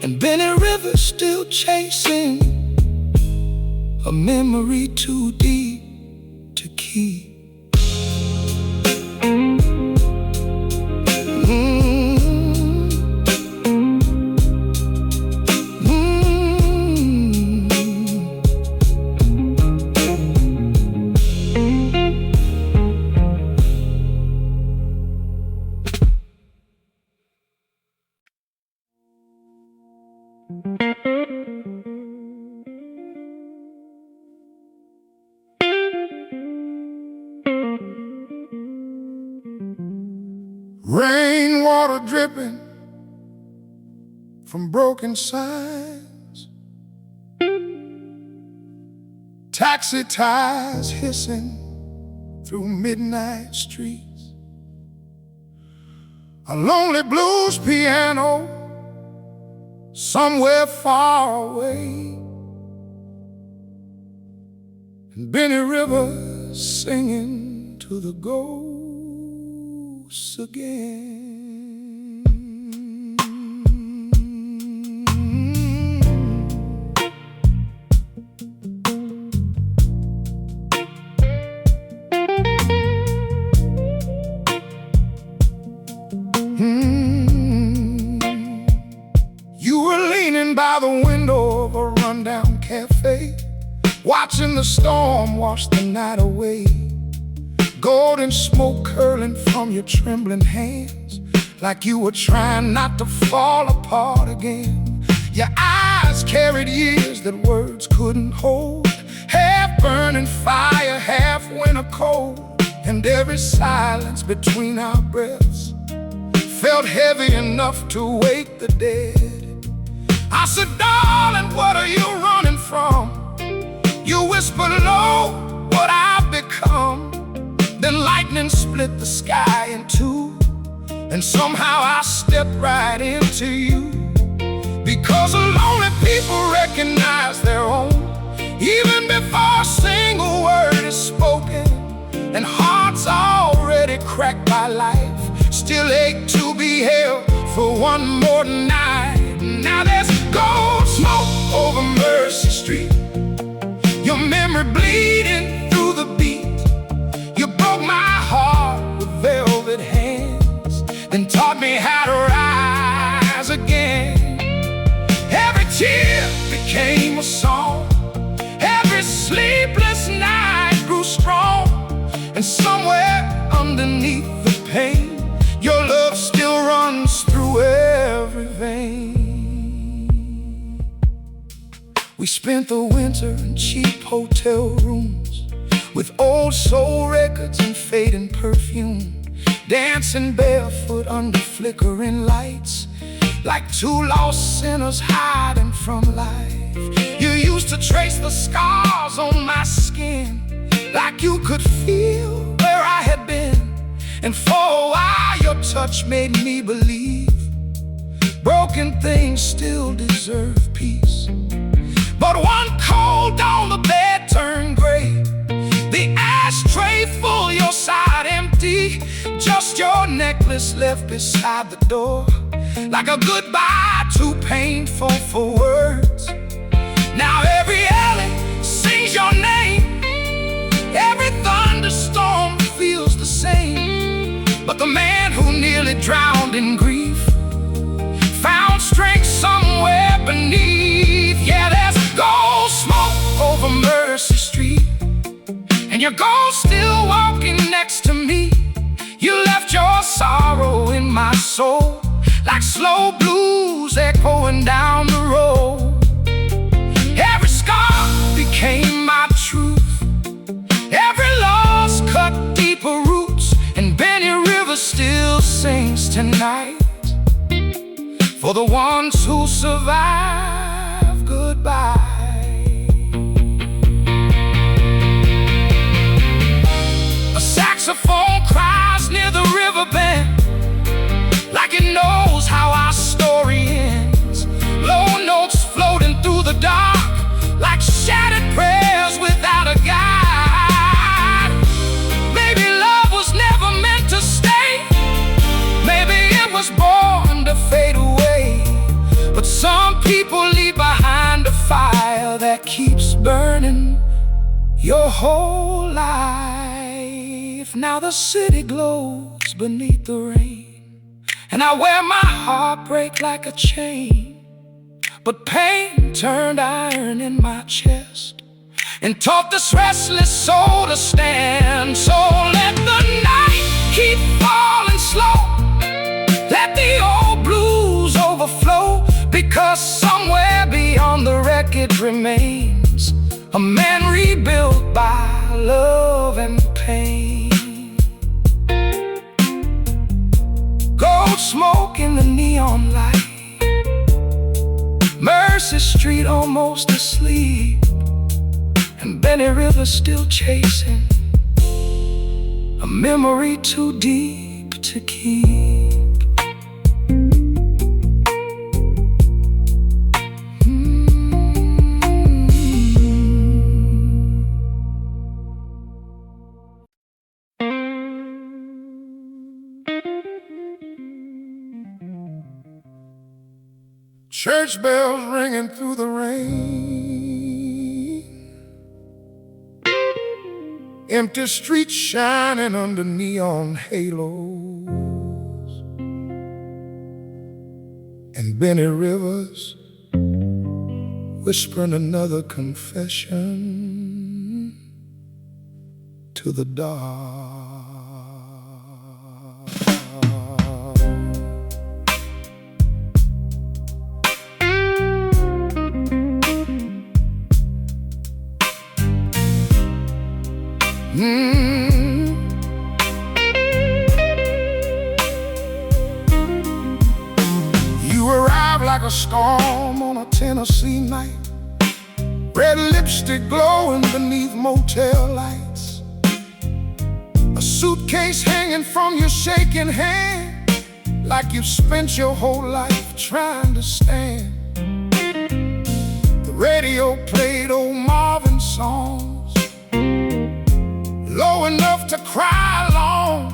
and Benny River still chasing a memory too deep to keep. Rainwater dripping from broken signs, taxi tires hissing through midnight streets, a lonely blues piano somewhere far away, and Benny River singing to the ghosts again. You were leaning by the window of a rundown cafe, watching the storm wash the night away. Golden smoke curling from your trembling hands, like you were trying not to fall apart again. Your eyes carried years that words couldn't hold, half burning fire, half winter cold. And every silence between our breaths felt heavy enough to wake the dead. I said, darling, what are you running from? You whispered low, what I've become. Then lightning split the sky in two, and somehow I stepped right into you. Because lonely people recognize their own, even before a single word is spoken. And hearts already cracked by life still ache to be held for one more night. Now there's gold smoke over Mercy Street, your memory bleeding through the beat. You broke my heart with velvet hands, somewhere underneath the pain, your love still runs through every vein. We spent the winter in cheap hotel rooms with old soul records and fading perfume, dancing barefoot under flickering lights, like two lost sinners hiding from life. You used to trace the scars on my skin, like you could feel where I had been. And for a while your touch made me believe broken things still deserve peace. But one cold dawn the bed turned gray, the ashtray full, your side empty, just your necklace left beside the door, like a goodbye too painful for words. Now every alley sings your name, every thunderstorm feels the same. But the man who nearly drowned in grief found strength somewhere beneath. Yeah, there's gold smoke over Mercy Street, and your ghost still walking next to me. You left your sorrow in my soul, like slow blues echoing down the road. Every scar became my truth, every loss cut deeper roots, and Benny River still sings tonight for the ones who survive. Goodbye. A saxophone cries near the river bend, like it knows how our story ends. Low notes floating through the dark, like shattered prayers without a guide. Maybe love was never meant to stay, maybe it was born to fade away. But some people leave behind a fire that keeps burning your whole life. Now the city glows beneath the rain, and I wear my heartbreak like a chain. But pain turned iron in my chest and taught this restless soul to stand. So let the night keep falling slow, let the old blues overflow, because somewhere beyond the wreckage remains a man rebuilt by love and pain. Gold smoke in the neon light, Mercy Street almost asleep, and Benny River still chasing a memory too deep to keep. Church bells ringing through the rain, empty streets shining under neon halos, and Benny Rivers whispering another confession to the dark. You arrived like a storm on a Tennessee night, red lipstick glowing beneath motel lights, a suitcase hanging from your shaking hand, like you've spent your whole life trying to stand. The radio played old Marvin songs, low enough to cry along,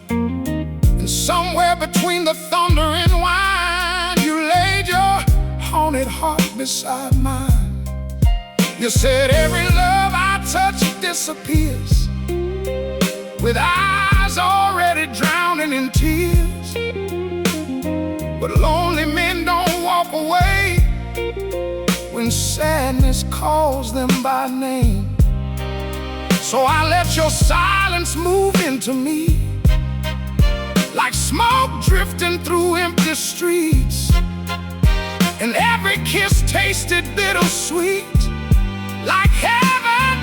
and somewhere between the thunder and wine, you laid your haunted heart beside mine. You said every love I touch disappears, with eyes already drowning in tears. But lonely men don't walk away when sadness calls them by name. So I let your silence move into me, like smoke drifting through empty streets. And every kiss tasted bittersweet, like heaven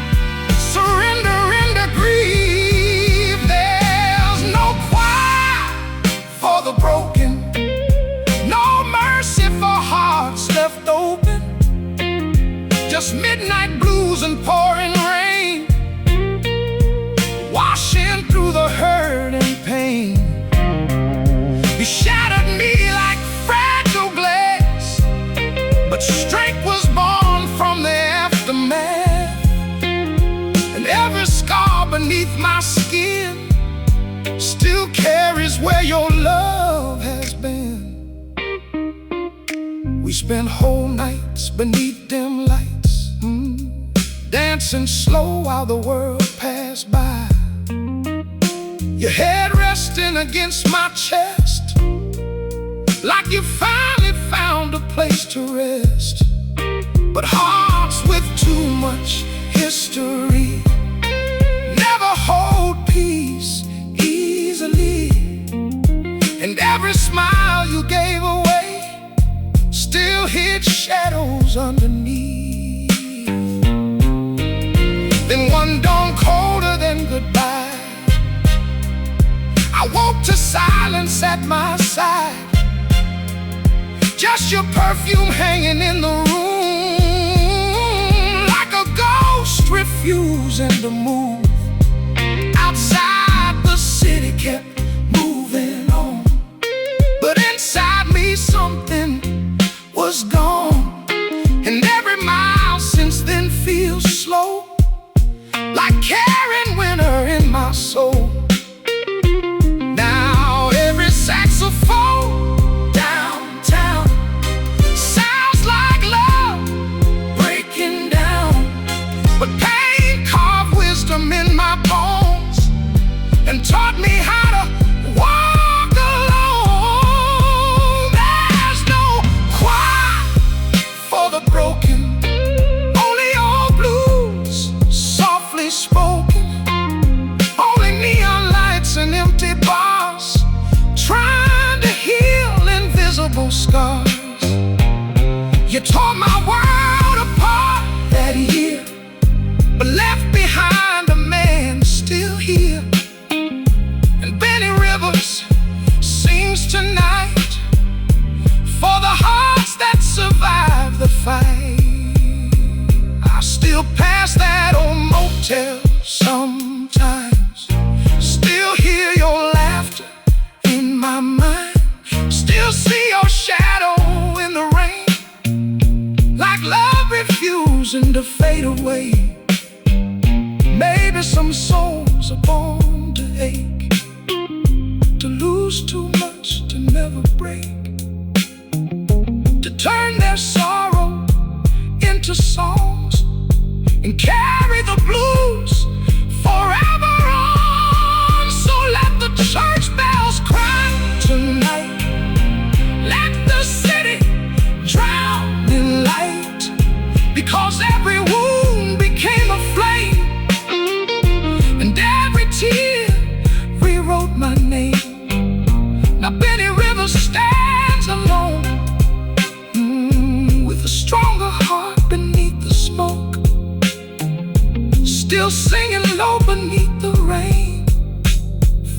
surrendering to grief. There's no quiet for the broken, no mercy for hearts left open, just midnight blues and pouring rain, washing through the hurt and pain. You shattered me like fragile glass, but strength was born from the aftermath. And every scar beneath my skin still carries where your love has been. We spent whole nights beneath dim lights, dancing slow while the world passed by. Your head resting against my chest, like you finally found a place to rest. But hearts with too much history never hold peace easily. And every smile you gave away still hid shadows underneath. Then one dawn colder than goodbye, I woke to silence at my side, just your perfume hanging in the room, like a ghost refusing to move. Outside the city kept moving on, but inside me something was gone. And every mile since then feels slow, like carrying winter in my soul. Now every saxophone downtown sounds like love breaking down, but pain carved wisdom in my bones and taught me how to walk alone. There's no quiet for the broken, only old blues softly spoken, only neon lights and empty bars trying to heal invisible scars. You tore my world apart that year, but left behind a man still here. And Benny Rivers sings tonight for the hearts that survived the fight. I still pass that old motel sometimes, still hear your laughter in my mind, still see your shadow in the rain, like love refusing to fade away. Maybe some souls are born to ache, to lose too much, to never break, to turn their sorrow into songs and carry the blues forever on. So let the church bells cry tonight, let the city drown in light, because every wound became a flame, and every tear rewrote my name. Now Benny Rivers stands alone, with a stronger heart beneath the smoke, still singing low beneath the rain,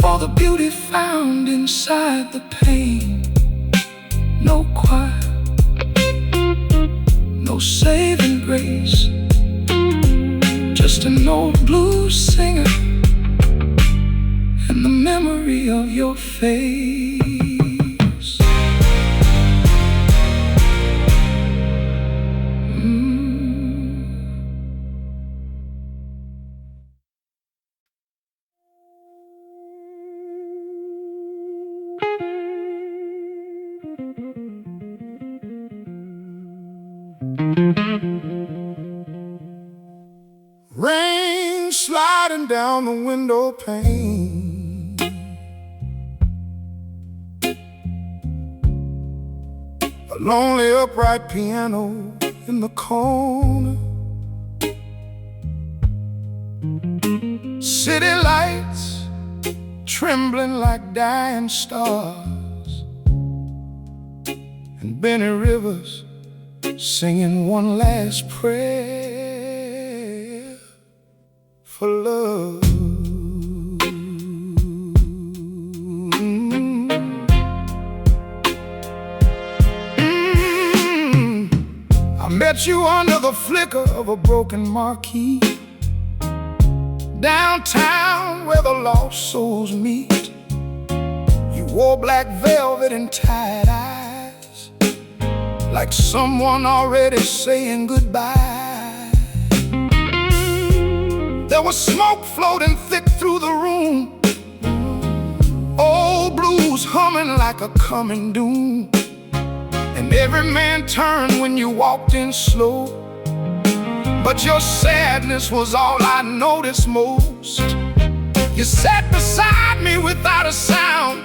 for the beauty found inside the pain. No choir, no saving grace, just an old blues singer and the memory of your face. Rain sliding down the window pane, a lonely upright piano in the corner. City lights trembling like dying stars, and Benny Rivers singing one last prayer for love. I met you under the flicker of a broken marquee, downtown where the lost souls meet. You wore black velvet and tied eyes, like someone already saying goodbye. There was smoke floating thick through the room, old blues humming like a coming doom. And every man turned when you walked in slow, but your sadness was all I noticed most. You sat beside me without a sound,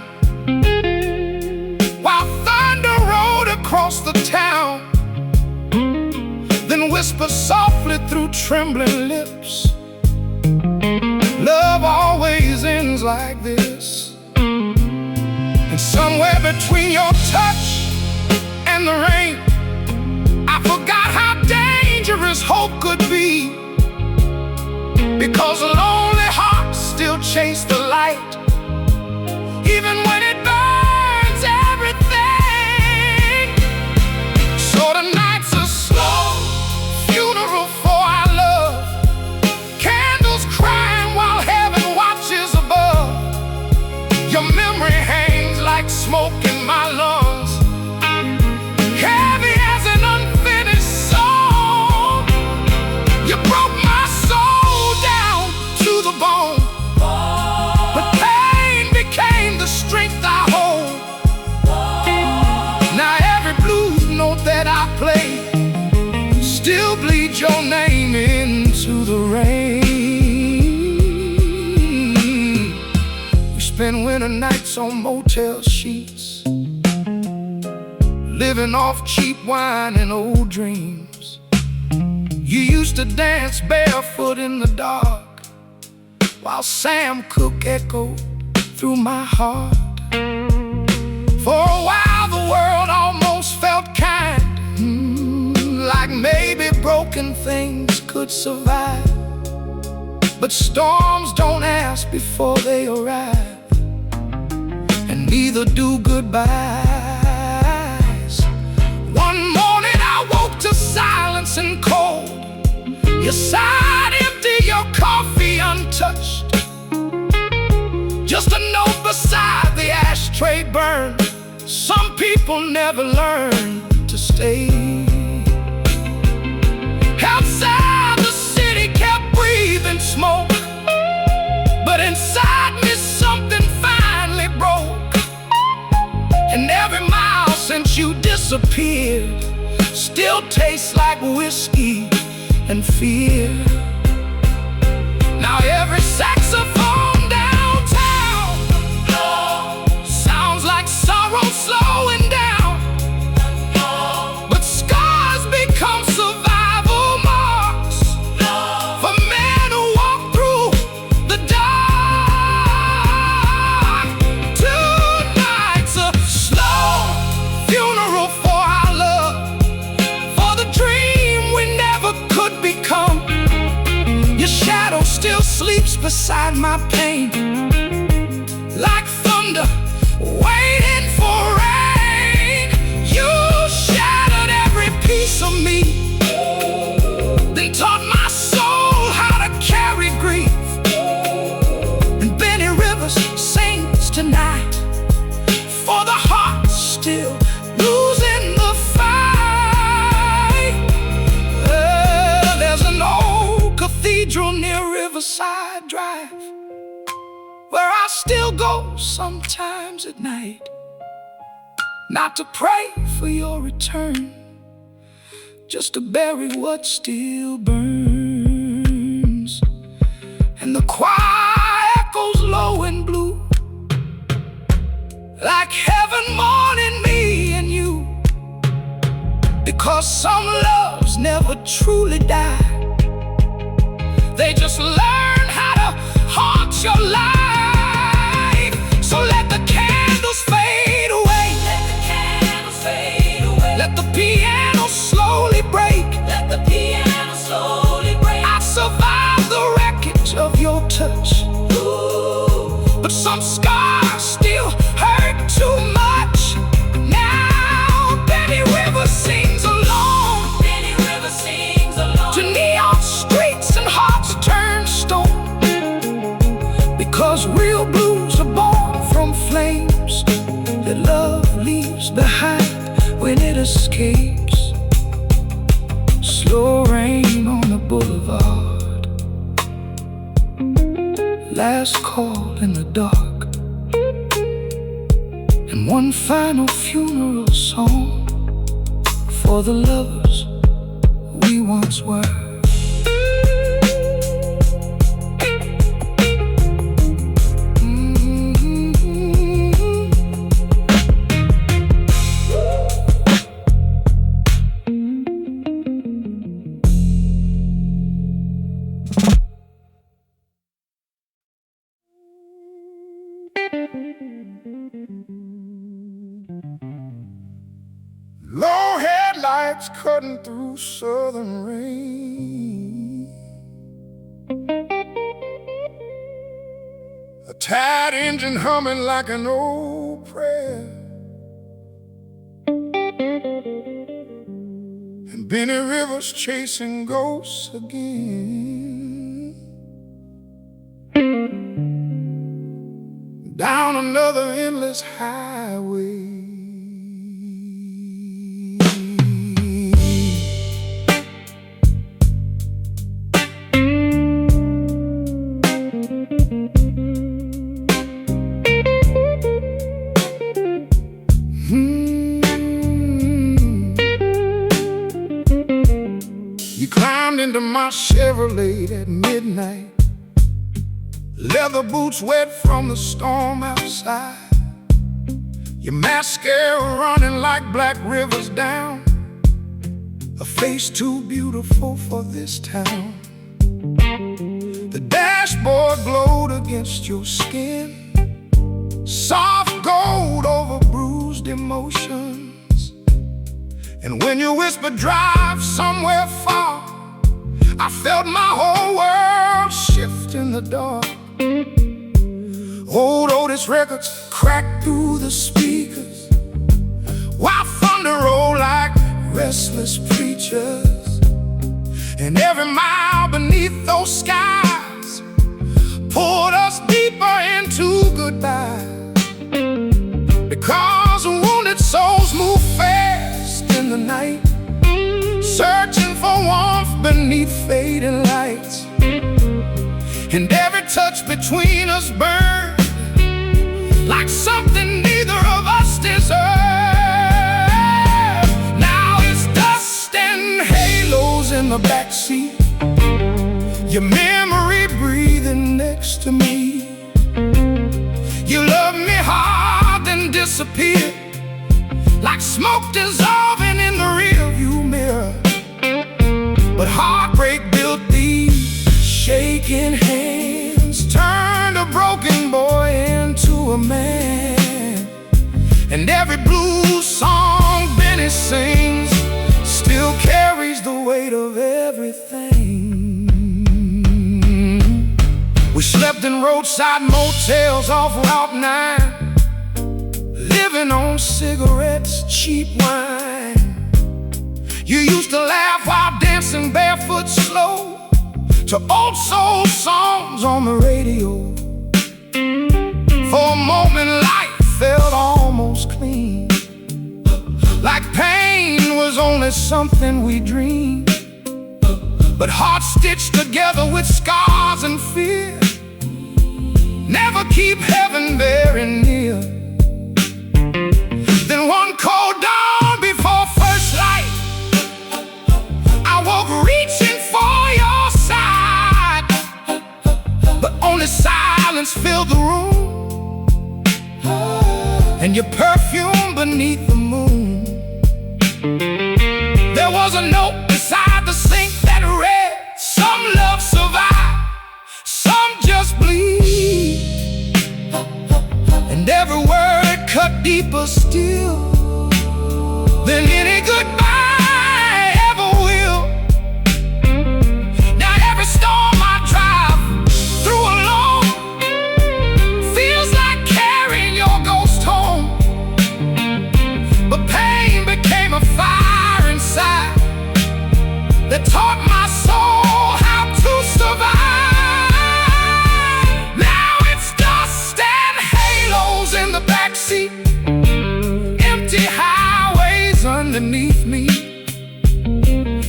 while thunder rolled across the town, then whispered softly through trembling lips, love always ends like this. And somewhere between your touch and the rain, I forgot how dangerous hope could be, because lonely hearts still chase the light, even when it burns everything. So tonight's a slow funeral for our love, candles crying while heaven watches above. Your memory hangs like smoke in my lungs, heavy as an unfinished song. You broke my soul down to the bone, but pain became the strength I hold. Now every blues note that I play still bleeds your name into the rain. We spend winter nights on motel sheets, living off cheap wine and old dreams. You used to dance barefoot in the dark, while Sam Cooke echoed through my heart. For a while the world almost felt kind, like maybe broken things could survive. But storms don't ask before they arrive, and neither do goodbyes. One morning I woke to silence and cold. You sighed empty, your coffee untouched, just a note beside the ashtray burned. Some people never learn to stay. Outside the city kept breathing smoke, but inside me something finally broke. And every mile since you disappeared still tastes like whiskey and fear. Now every saxophone downtown sounds like sorrow slowing down, but scars become survival marks for men who walk through the dark. Tonight's a slow funeral for our love, for the dream we never could become. Your shadow still sleeps beside my pain, like thunder waiting for rain. You shattered every piece of me, then taught my soul how to carry grief. And Benny Rivers sings tonight for the heart still losing the fight. There's an old cathedral near Riverside Drive, where I still go sometimes at night, not to pray for your return, just to bury what still burns. And the choir echoes low and blue, like heaven mourning me and you, because some loves never truly die. They just learn how to your life. So let the candles fade away. Let the candles fade away. Let the piano slowly break. Let the piano slowly break. I survived the wreckage of your touch, Ooh. but some scars still hurt too much. Now Benny River sings along Benny River sings along to neon streets and hearts turn stone, because real blues are born from flames that love leaves behind when it escapes. Slow rain on the boulevard, last call in the dark, and one final funeral song for the lovers we once were. Low headlights cutting through southern rain, a tired engine humming like an old prayer, and Benny Rivers chasing ghosts again, down another endless highway. You climbed into my Chevrolet at midnight, leather boots wet from the storm outside, your mascara running like black rivers down, a face too beautiful for this town. The dashboard glowed against your skin, soft gold over bruised emotions. And when you whispered drive somewhere far, I felt my whole world shift in the dark. Old Otis records cracked through the speakers, while thunder rolled like restless preachers. And every mile beneath those skies pulled us deeper into goodbye, because wounded souls move fast in the night, searching for warmth beneath fading lights. And every touch between us burned like something neither of us deserved. Now it's dust and halos in the backseat, your memory breathing next to me. You loved me hard, then disappeared like smoke dissolving in the rearview mirror. But heartbreak built these shaking hands, turned a broken boy into a man. And every blues song Benny sings still carries the weight of everything. We slept in roadside motels off Route 9, living on cigarettes, cheap wine. You used to laugh while dancing barefoot slow to old soul songs on the radio. For a moment life felt almost clean, like pain was only something we dreamed. But hearts stitched together with scars and fear never keep heaven very near. Then one cold dawn before first light, I woke reaching for your side, but only silence filled the room, and your perfume beneath the moon. There was a note beside the sink that read, some love survive, some just bleed. and every word cut deeper still than any goodbye ever will. Now every storm I drive through alone feels like carrying your ghost home. But pain became a fire inside that taught my soul how to survive. Now it's dust and halos in the backseat, empty highways underneath me.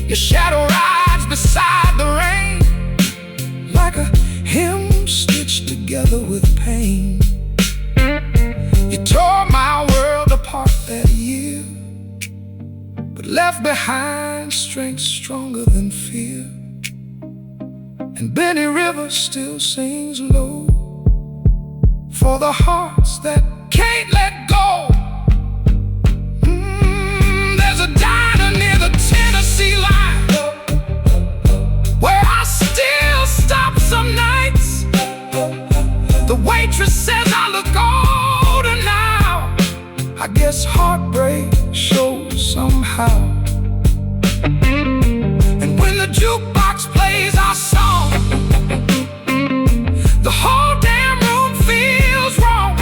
Your shadow rides beside the rain like a hymn stitched together with pain. You tore my world apart that year, but left behind strength stronger than fear. And Benny River still sings low for the hearts that can't let go. There's a diner near the Tennessee line where I still stop some nights. The waitress says I look older now. I guess heartbreak shows somehow. And when the jukebox plays our song, the whole damn room feels wrong.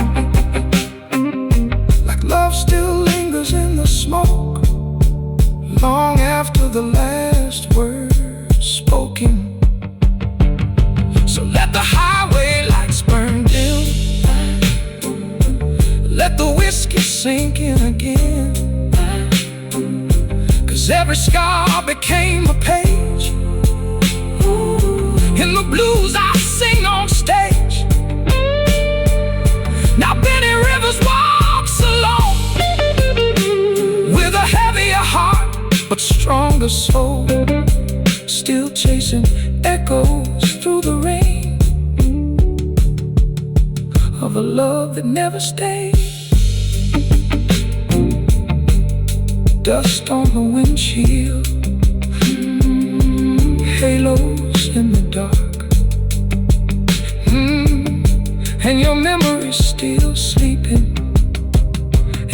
Like love still lingers in the smoke long after the last word spoken. So let the highway lights burn dim, let the whiskey sink in again. 'Cause every scar became a page in the blues I sing on stage. Now Benny Rivers walks alone with a heavier heart but stronger soul, still chasing echoes through the rain of a love that never stayed. Dust on the windshield, halos in the dark, and your memory's still sleeping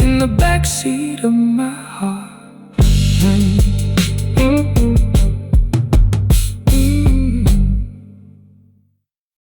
in the backseat of my